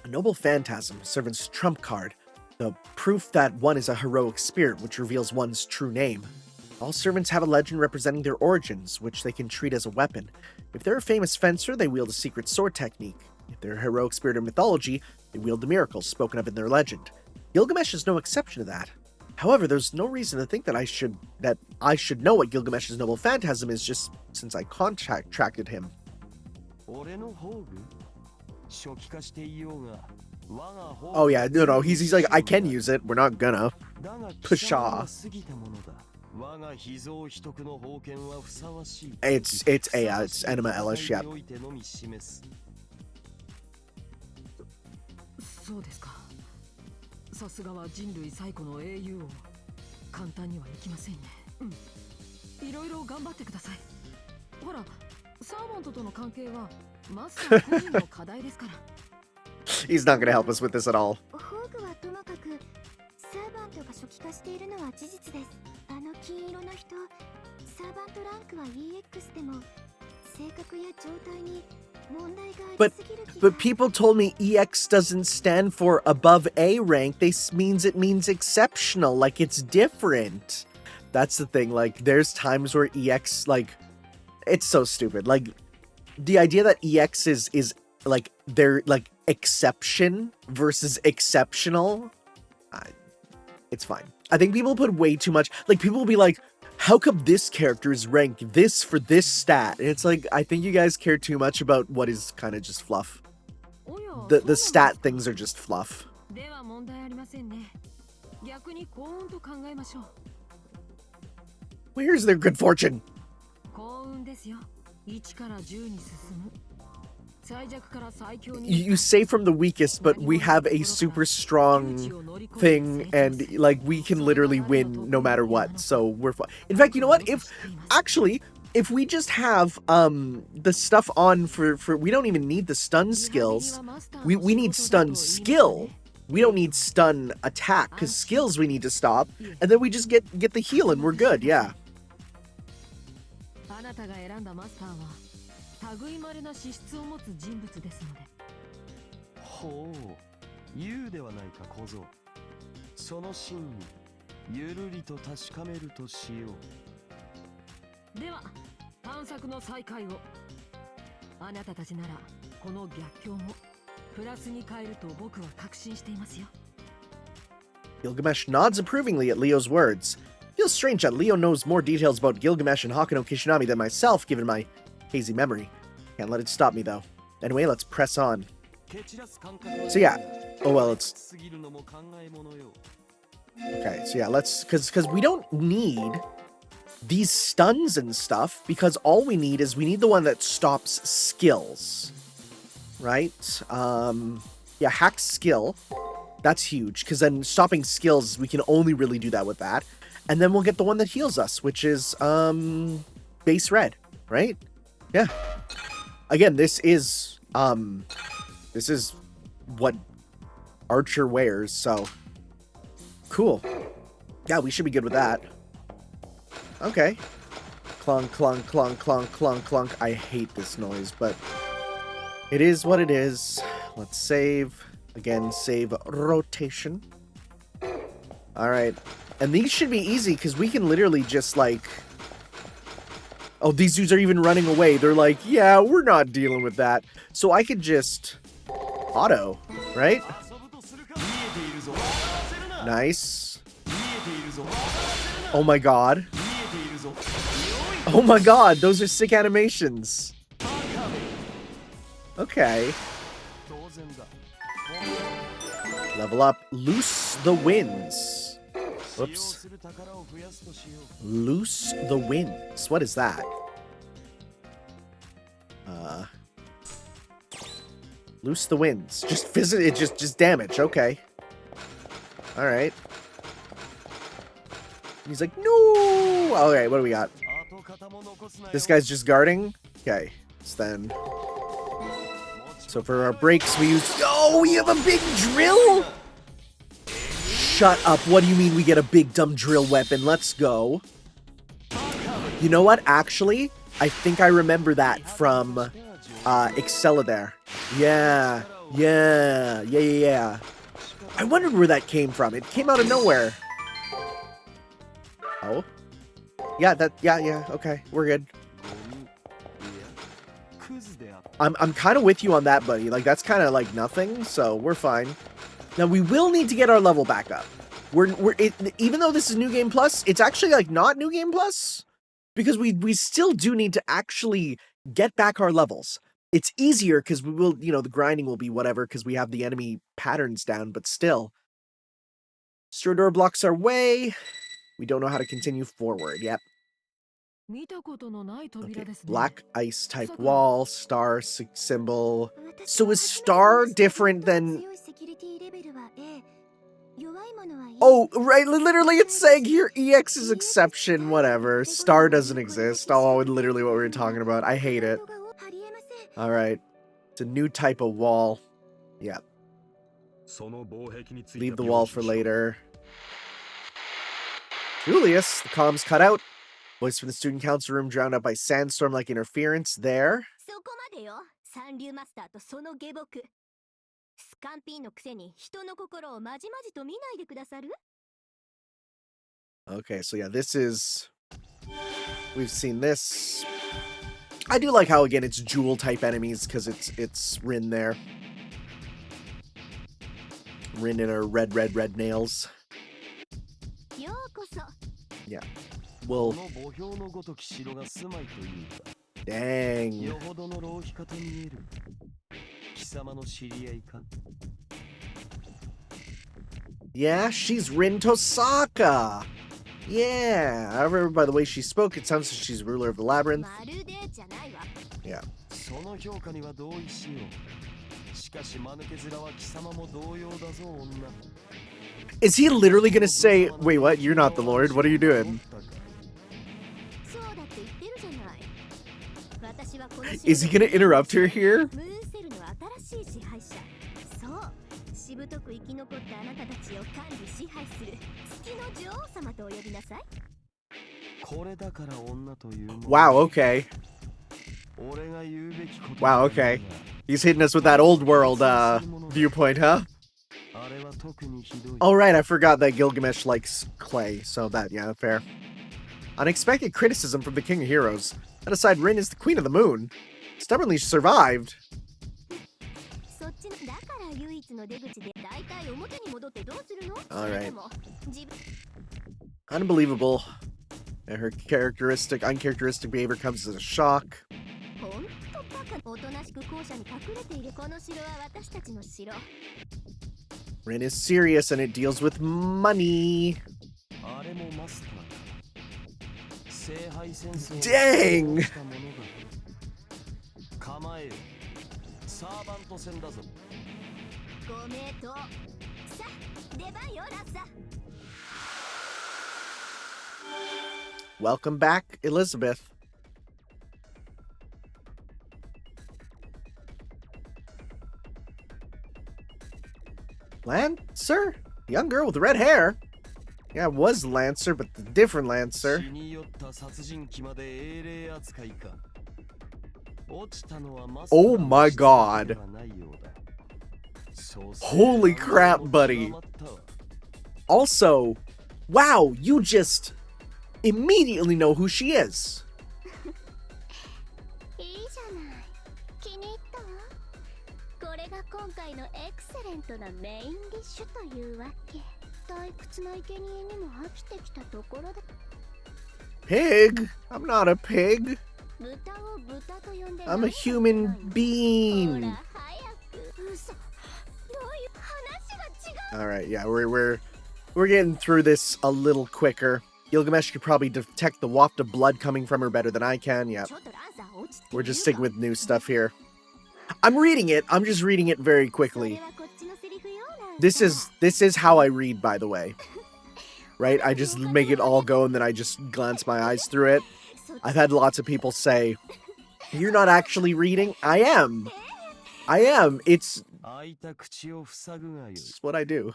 A noble phantasm, servant's trump card. The proof that one is a heroic spirit, which reveals one's true name. All servants have a legend representing their origins, which they can treat as a weapon. If they're a famous fencer, they wield a secret sword technique. If they're a heroic spirit of mythology, they wield the miracles spoken of in their legend. Gilgamesh is no exception to that. However, there's no reason to think that I should know what Gilgamesh's noble phantasm is just since I contracted him. Oh yeah, no, he's like, I can use it, we're not gonna. Pshaw. It's Enema Elish, yeah. そうですか。さすがは人類最古の英雄王。簡単にはいきませんね。うん。いろいろ頑張ってください。ほら、サーモントとの関係はマスター個人の課題ですから。He's not gonna help us with this at all. 宝具はともかく、サーバントが初期化しているのは事実です。あの金色の人、サーバントランクは EX でも性格や状態に But people told me EX doesn't stand for above A rank. It means exceptional, like it's different. That's the thing, like there's times where EX, like, it's so stupid. Like the idea that EX is like they're like exception versus exceptional. It's fine. I think people put way too much, like people will be like, how come this character is ranked this for this stat? And it's like, I think you guys care too much about what is kind of just fluff. The stat things are just fluff. Where's their good fortune? You say from the weakest, but we have a super strong thing, and like we can literally win no matter what. So we're fine. In fact, you know what? If we just have the stuff on for we don't even need the stun skills. We need stun skill. We don't need stun attack because skills we need to stop, and then we just get the heal and we're good. Yeah. 類まれな資質を持つ人物ですので。ほう、言うではないか小僧。その真にゆるりと確かめるとしよう。では、探索の再開を。あなたたちならこの逆境もプラスに変えると僕は確信していますよ。Gilgamesh nods approvingly at Leo's words. Feels strange that Leo knows more details about Gilgamesh and Hakuno Kishinami than myself, given my hazy memory. Can't let it stop me, though. Anyway, let's press on. So yeah. Oh, well, it's... Okay, so yeah, let's... Because we don't need these stuns and stuff, because all we need is we need the one that stops skills. Right? Yeah, hack skill. That's huge, because then stopping skills, we can only really do that with that. And then we'll get the one that heals us, which is, base red, right? Yeah. Again, this is what Archer wears, so cool. Yeah, we should be good with that. Okay. Clunk, clunk, clunk, clunk, clunk, clunk. I hate this noise, but it is what it is. Let's save. Again, save rotation. All right. And these should be easy because we can literally just like... Oh, these dudes are even running away. They're like, yeah, we're not dealing with that. So I could just auto, right? Nice. Oh my god. Oh my god, those are sick animations. Level up. Loose the winds. Whoops. Loose the winds. What is that? Loose the winds. Just visit it. Just damage. Okay. All right. He's like, no. All right. What do we got? This guy's just guarding. Okay. So for our breaks, we use. Oh, we have a big drill. Shut up. What do you mean we get a big dumb drill weapon? Let's go. You know what? Actually, I think I remember that from Excelidaire. Yeah. I wondered where that came from. It came out of nowhere. Oh. Yeah, okay. We're good. I'm kind of with you on that, buddy. Like, that's kind of like nothing, so we're fine. Now, we will need to get our level back up. Even though this is New Game Plus, it's actually, like, not New Game Plus. Because we still do need to actually get back our levels. It's easier because we will, the grinding will be whatever because we have the enemy patterns down, but still. Strador blocks our way. We don't know how to continue forward. Yep. Okay. Black ice type wall, star symbol. So is star different than... Oh, right, literally it's saying here EX is exception, whatever. Star doesn't exist. Oh, literally what we were talking about. I hate it. Alright. It's a new type of wall. Yeah. Leave the wall for later. Julius, the comms cut out. Voice from the student council room drowned out by sandstorm-like interference. There. Okay, so yeah, this is... We've seen this. I do like how, again, it's jewel-type enemies, because it's Rin there. Rin and her red nails. Yeah. Well... Dang. Yeah, she's Rin Tosaka. Yeah, I remember by the way she spoke, it sounds like she's ruler of the labyrinth. Yeah. Is he literally gonna say, wait, what? You're not the Lord. What are you doing? Is he gonna interrupt her here? Wow, okay. Wow, okay. He's hitting us with that old world viewpoint, huh? Oh, right, I forgot that Gilgamesh likes clay, so that, yeah, fair. Unexpected criticism from the King of Heroes. That aside, Rin is the Queen of the Moon. Stubbornly survived. Alright. Unbelievable. And her uncharacteristic behavior comes as a shock. Rin is serious and it deals with money. Dang! Welcome back, Elizabeth. Lancer? Young girl with red hair? Yeah, it was Lancer, but the different Lancer. Oh my god. Holy crap, buddy. Also, wow, you just immediately know who she is. Pig? I'm not a pig. I'm a human being. All right, yeah, we're getting through this a little quicker. Gilgamesh could probably detect the waft of blood coming from her better than I can. Yeah, we're just sticking with new stuff here. I'm reading it. I'm just reading it very quickly. This is how I read, by the way. Right? I just make it all go and then I just glance my eyes through it. I've had lots of people say, "You're not actually reading." I am. I am. It's what I do.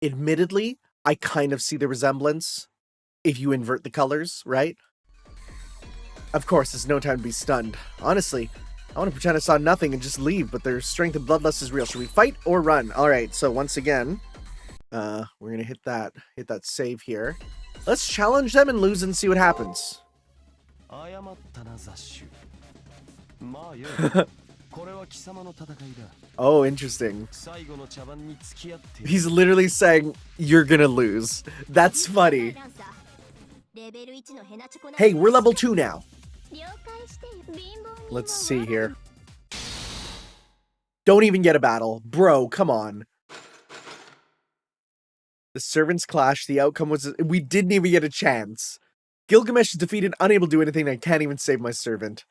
Admittedly, I kind of see the resemblance if you invert the colors, right? Of course, there's no time to be stunned. Honestly, I want to pretend I saw nothing and just leave, but their strength and bloodlust is real. Should we fight or run? Alright, so once again, we're gonna hit that save here. Let's challenge them and lose and see what happens. Oh, interesting. He's literally saying, you're gonna lose. That's funny. Hey, we're level 2 now. Let's see here. Don't even get a battle. Bro, come on. The servants clash. The outcome was... We didn't even get a chance. Gilgamesh is defeated, unable to do anything. I can't even save my servant.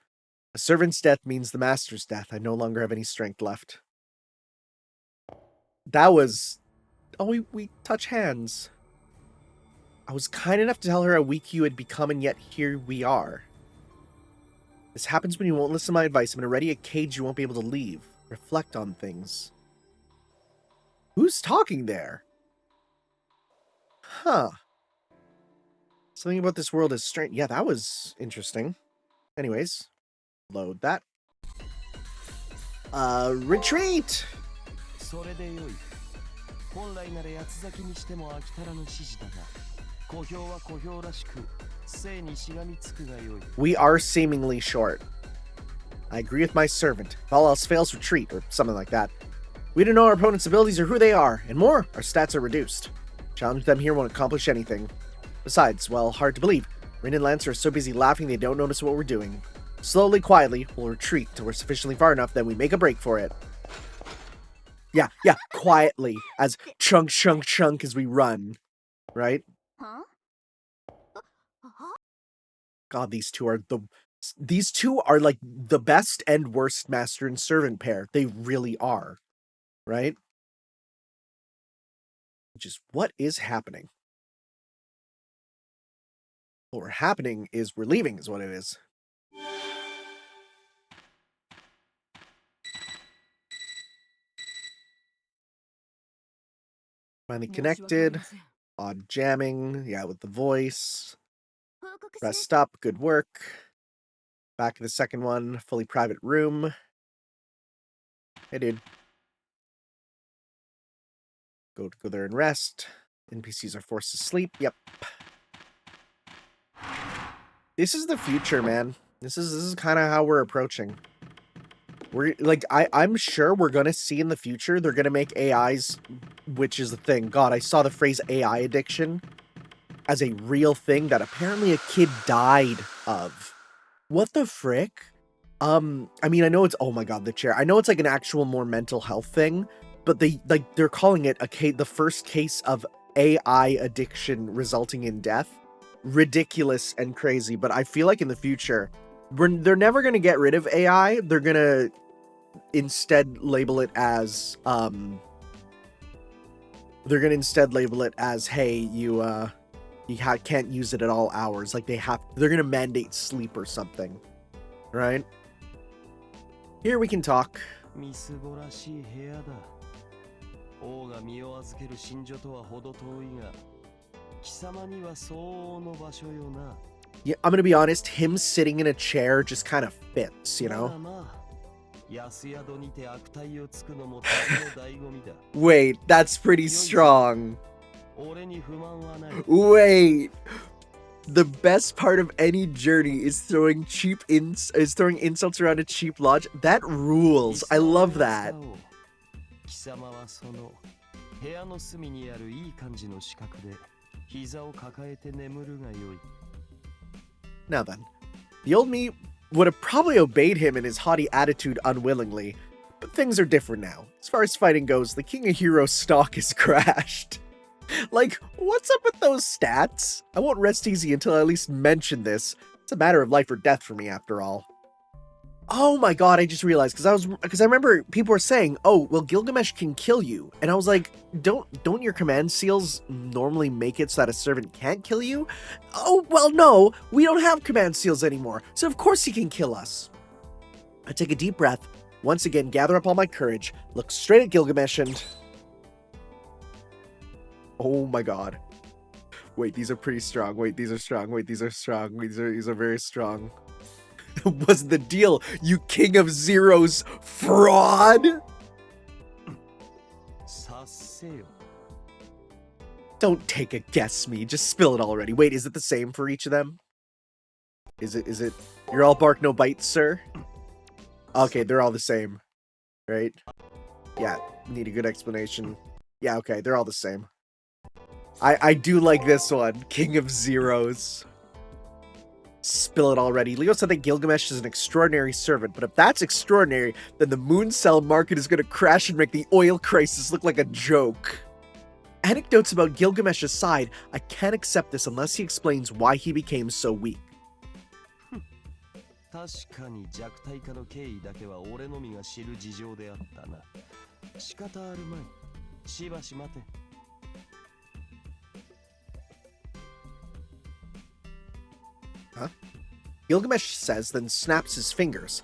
A servant's death means the master's death. I no longer have any strength left. That was... Oh, we touch hands. I was kind enough to tell her how weak you had become, and yet here we are. This happens when you won't listen to my advice. I'm already a cage you won't be able to leave. Reflect on things. Who's talking there? Huh. Something about this world is strange. Yeah, that was interesting. Anyways, load that. Retreat! We are seemingly short. I agree with my servant. If all else fails, retreat, or something like that. We don't know our opponent's abilities or who they are, and more, our stats are reduced. Challenge them here won't accomplish anything. Besides, well, hard to believe. Rin and Lance are so busy laughing they don't notice what we're doing. Slowly, quietly, we'll retreat till we're sufficiently far enough that we make a break for it. Yeah, quietly, as chunk, chunk, chunk as we run. Right? God, these two are like the best and worst master and servant pair. They really are. Right? Which is what is happening. What we're happening is we're leaving is what it is. Finally connected. Odd jamming. Yeah, with the voice. Rest up. Good work. Back to the second one. Fully private room. Hey, dude. Go there and rest. NPCs are forced to sleep. Yep. This is the future, man. This is kind of how we're approaching. We're like, I'm sure we're gonna see in the future they're gonna make AIs, which is the thing. God, I saw the phrase AI addiction as a real thing that apparently a kid died of. What the frick? I mean, I know it's, oh my god, the chair. I know it's like an actual more mental health thing, but they're calling it the first case of AI addiction resulting in death. Ridiculous and crazy, but I feel like in the future they're never going to get rid of AI. They're going to instead label it as hey, you can't use it at all hours. Like they're going to mandate sleep or something, right? Here we can talk. Yeah, I'm gonna be honest, him sitting in a chair just kind of fits, you know? Wait, that's pretty strong. Wait. The best part of any journey is throwing insults around a cheap lodge. That rules. I love that. Now then, the old me would have probably obeyed him in his haughty attitude unwillingly. But things are different now. As far as fighting goes, the King of Heroes stock is crashed. Like, what's up with those stats? I won't rest easy until I at least mention this. It's a matter of life or death for me, after all. Oh my god, I just realized, because I remember people were saying, oh, well, Gilgamesh can kill you. And I was like, don't your command seals normally make it so that a servant can't kill you? Oh, well, no, we don't have command seals anymore, so of course he can kill us. I take a deep breath, once again gather up all my courage, look straight at Gilgamesh and... Oh my god. Wait, these are pretty strong. Wait, these are strong. Wait, these are strong. Wait, these are very strong. What's the deal, you King of Zeros fraud? Don't take a guess me, just spill it already. Wait, is it the same for each of them? Is it, you're all bark no bite, sir? Okay, they're all the same, right? Yeah, need a good explanation. Yeah, okay, they're all the same. I do like this one, King of Zeros. Spill it already. Leo said that Gilgamesh is an extraordinary servant, but if that's extraordinary, then the moon cell market is going to crash and make the oil crisis look like a joke. Anecdotes about Gilgamesh aside, I can't accept this unless he explains why he became so weak. Huh? Gilgamesh says, then snaps his fingers.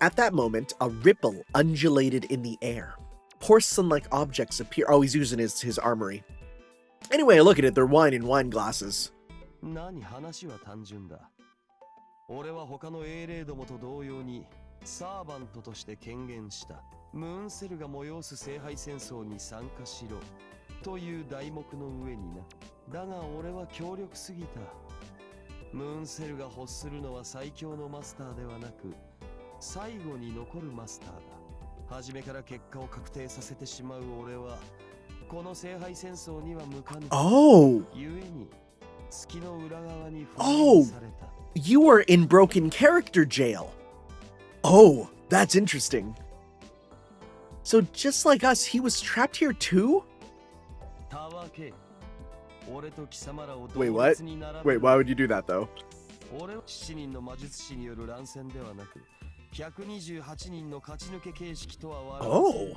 At that moment, a ripple undulated in the air. Porcelain-like objects appear. Oh, he's using his armory. Anyway, look at it. They're wine in wine glasses. Oh! Oh! You were in broken character jail. Oh, that's interesting. So just like us, he was trapped here too? Wait, what? Wait, why would you do that though? Oh.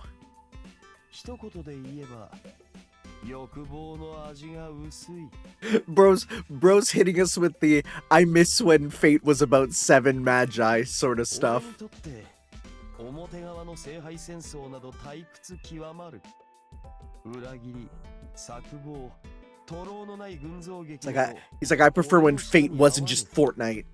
Bro's hitting us with the I miss when fate was about 7 magi sort of stuff. He's like, I prefer when fate wasn't just Fortnite.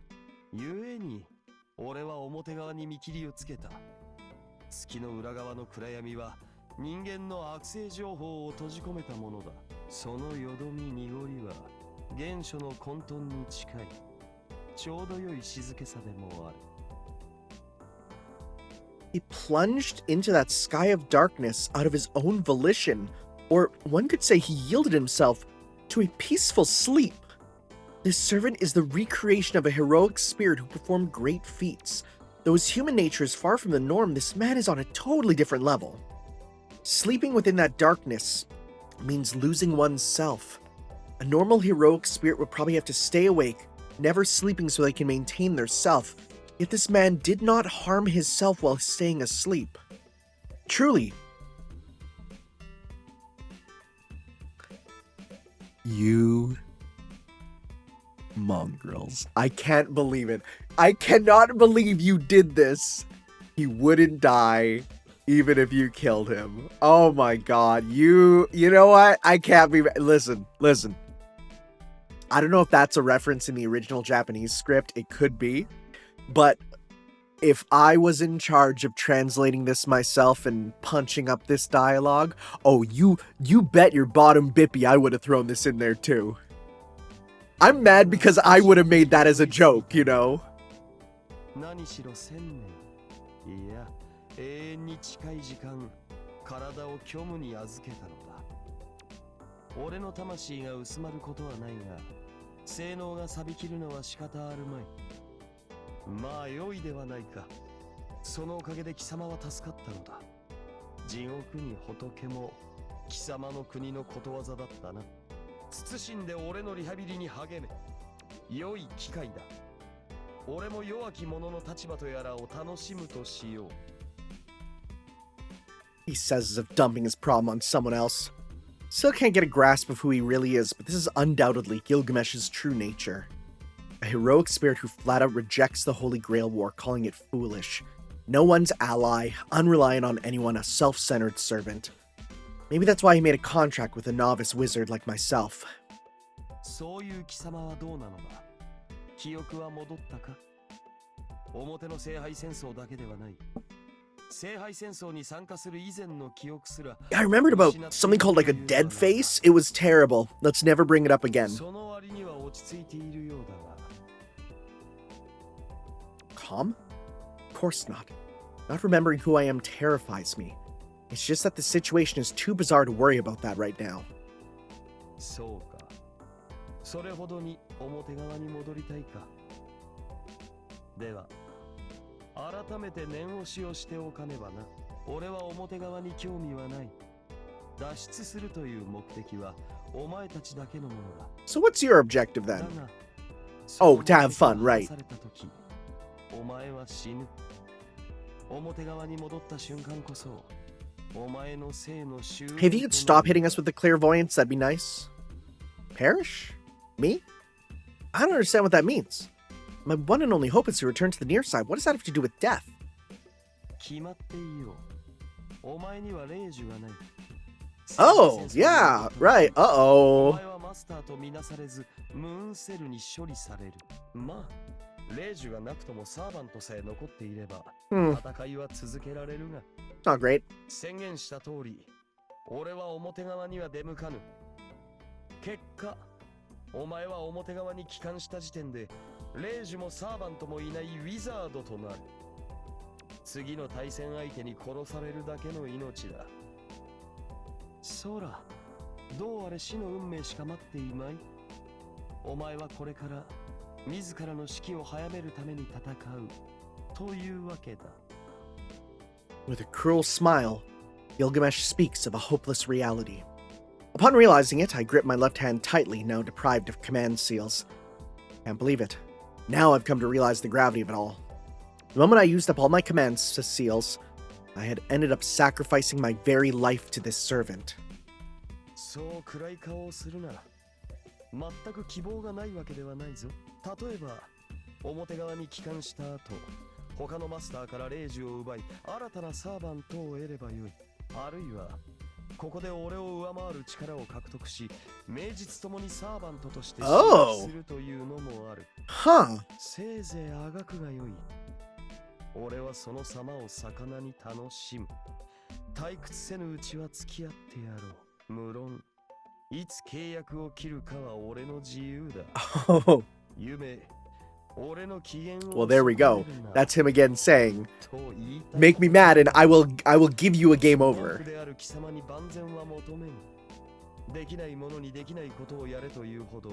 He plunged into that sky of darkness out of his own volition, or one could say he yielded himself to a peaceful sleep. This servant is the recreation of a heroic spirit who performed great feats. Though his human nature is far from the norm, this man is on a totally different level. Sleeping within that darkness means losing one's self. A normal heroic spirit would probably have to stay awake, never sleeping so they can maintain their self. Yet this man did not harm his self while staying asleep. Truly. You mongrels. I can't believe it. I cannot believe you did this. He wouldn't die even if you killed him. Oh my god. You know what? I can't be... Listen. I don't know if that's a reference in the original Japanese script. It could be. But if I was in charge of translating this myself and punching up this dialogue, oh, you bet your bottom bippy I would have thrown this in there too. I'm mad because I would have made that as a joke, you know? まあ良いではないか。そのおかげで貴様は助かったのだ。地獄に仏も貴様の国のことわざだったな。慎んで俺のリハビリに励め。良い機会だ。俺も弱き者の立場とやらを楽しむとしよう。He says as if dumping his problem on someone else. Still can't get a grasp of who he really is, but this is undoubtedly Gilgamesh's true nature. A heroic spirit who flat out rejects the Holy Grail War, calling it foolish. No one's ally, unreliant on anyone, a self-centered servant. Maybe that's why he made a contract with a novice wizard like myself. そういう貴様はどうなのだ。記憶は戻ったか。表の聖杯戦争だけではない。聖杯戦争に参加する以前の記憶すら。I remembered about something called like a dead face. It was terrible. Let's never bring it up again. その割には落ち着いているようだが。Calm? Of course not. Not remembering who I am terrifies me. It's just that the situation is too bizarre to worry about that right now. そうか。それほどに表側に戻りたいか。では、改めて念押しをしておかねばな。俺は表側に興味はない。脱出するという目的はお前たちだけのものだ。So what's your objective then? だが、 Oh, to have fun, right. された時、お前は死ぬ。表側に戻った瞬間こそ、お前の生の終焉。 Hey, if you could stop hitting us with the clairvoyance, that'd be nice. Perish? Me? I don't understand what that means. My one and only hope is to return to the near side. What does that have to do with death? 決まっていいよ。お前には霊樹がない。 Oh, yeah, right. お Uh-oh. 前はマスターとみなされず、ムーンセルに処理される。まあ、霊樹がなくともサーバントさえ残っていれば、戦いは続けられるが。Not great. 宣言した通り、俺は表側には出向かぬ。結果、お前は表側に帰還した時点で、霊樹もサーバントもいないウィザードとなる。次の対戦相手に殺されるだけの命だ。そら、どうあれ死の運命しか待っていまい。お前はこれから自らの死期を早めるために戦うというわけだ。With a cruel smile, Gilgamesh speaks of a hopeless reality. Upon realizing it, I grip my left hand tightly, now deprived of command seals. Can't believe it. Now I've come to realize the gravity of it all. The moment I used up all my command seals, I had ended up sacrificing my very life to this servant. そう暗い顔をするな。全く希望がないわけではないぞ。例えば、表側に帰還した後、他のマスターから霊樹を奪い、新たなサーバントを得ればよい。あるいは、ここで俺を上回る力を獲得し、名実ともにサーバントとして使用するというのもある。Huh. せいぜいあがくがよい。俺はその様を魚に楽しむ。退屈せぬうちは付き合ってやろう。無論、いつ契約を切るかは俺の自由だ。Oh. 夢、俺の機嫌を Well, there we go. That's him again saying, と言いたい。 "Make me mad and I will give you a game 文句 over." である貴様に万全は求めん。できないものにできないことをやれというほど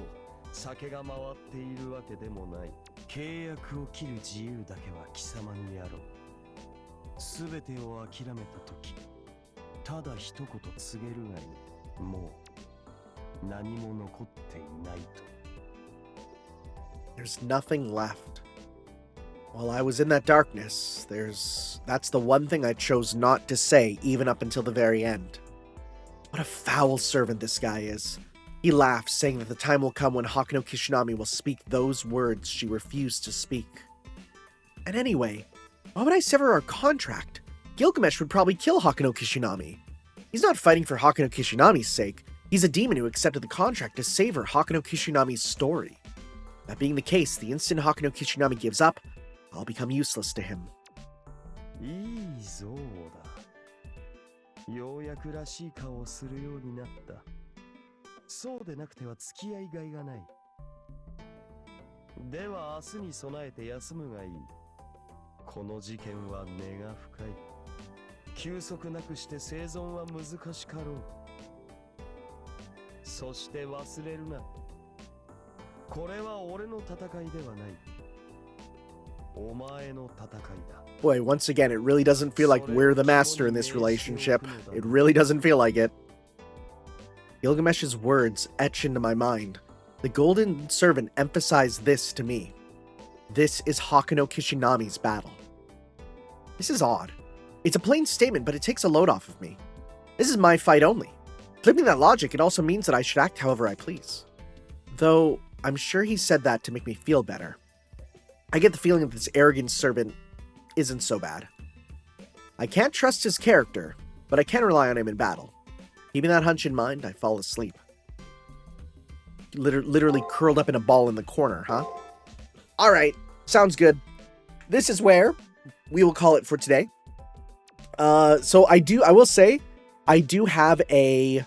酒が回っているわけでもない。契約を切る自由だけは貴様にやろう。すべてを諦めたとき、ただ一言告げるがいい。もう何も残っていないと。 There's nothing left. While I was in that darkness, that's the one thing I chose not to say even up until the very end. What a foul servant this guy is. He laughs, saying that the time will come when Hakuno Kishinami will speak those words she refused to speak. And anyway, why would I sever our contract? Gilgamesh would probably kill Hakuno Kishinami. He's not fighting for Hakuno Kishinami's sake. He's a demon who accepted the contract to savor Hakuno Kishinami's story. That being the case, the instant Hakuno Kishinami gives up, I'll become useless to him. いいぞだ。ようやくらしい顔をするようになった。そうでなくては付き合いがいがない。では明日に備えて休むがいい。この事件は根が深い。休息なくして生存は難しかろう。そして忘れるな。これは俺の戦いではない。お前の戦いだ。 Boy, once again, it really doesn't feel like we're the master in this relationship. It really doesn't feel like it. Gilgamesh's words etch into my mind. The Golden Servant emphasized this to me. This is Hakuno Kishinami's battle. This is odd. It's a plain statement, but it takes a load off of me. This is my fight only. Flipping that logic, it also means that I should act however I please. Though, I'm sure he said that to make me feel better. I get the feeling that this arrogant servant isn't so bad. I can't trust his character, but I can rely on him in battle. Keeping that hunch in mind, I fall asleep. Literally curled up in a ball in the corner, huh? Alright, sounds good. This is where we will call it for today. So I will say, I do have a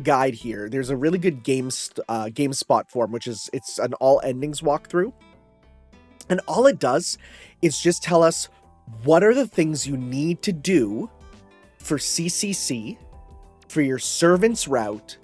guide here. There's a really good GameSpot form, it's an all endings walkthrough. And all it does is just tell us what are the things you need to do for CCC, for your servant's route,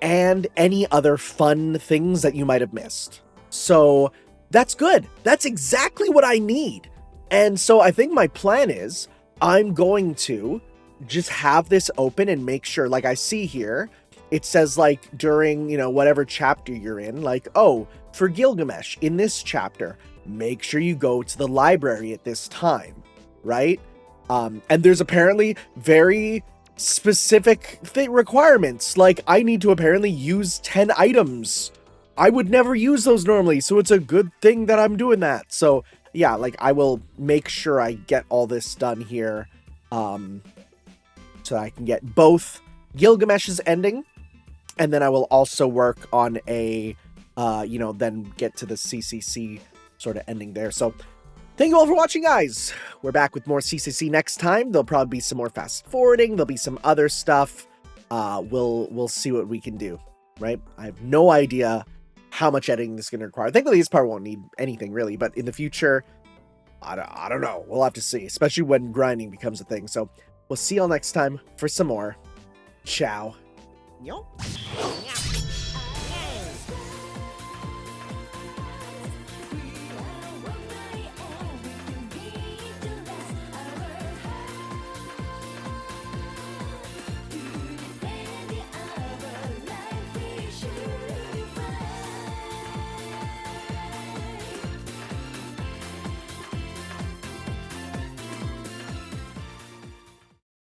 and any other fun things that you might have missed. So that's good. That's exactly what I need. And so I think my plan is I'm going to just have this open and make sure, like I see here, it says like during, whatever chapter you're in, like, oh, for Gilgamesh in this chapter, make sure you go to the library at this time, right? And there's apparently very specific requirements. Like I need to apparently use 10 items. I would never use those normally, so it's a good thing that I'm doing that. So yeah, like I will make sure I get all this done here, so I can get both Gilgamesh's ending, and then I will also work on a, then get to the CCC sort of ending there. So thank you all for watching, guys. We're back with more CCC next time. There'll probably be some more fast forwarding. There'll be some other stuff. We'll see what we can do, right? I have no idea how much editing this is going to require. Thankfully, this part won't need anything really, but in the future, I don't know. We'll have to see, especially when grinding becomes a thing. So we'll see y'all next time for some more. Ciao. Yo.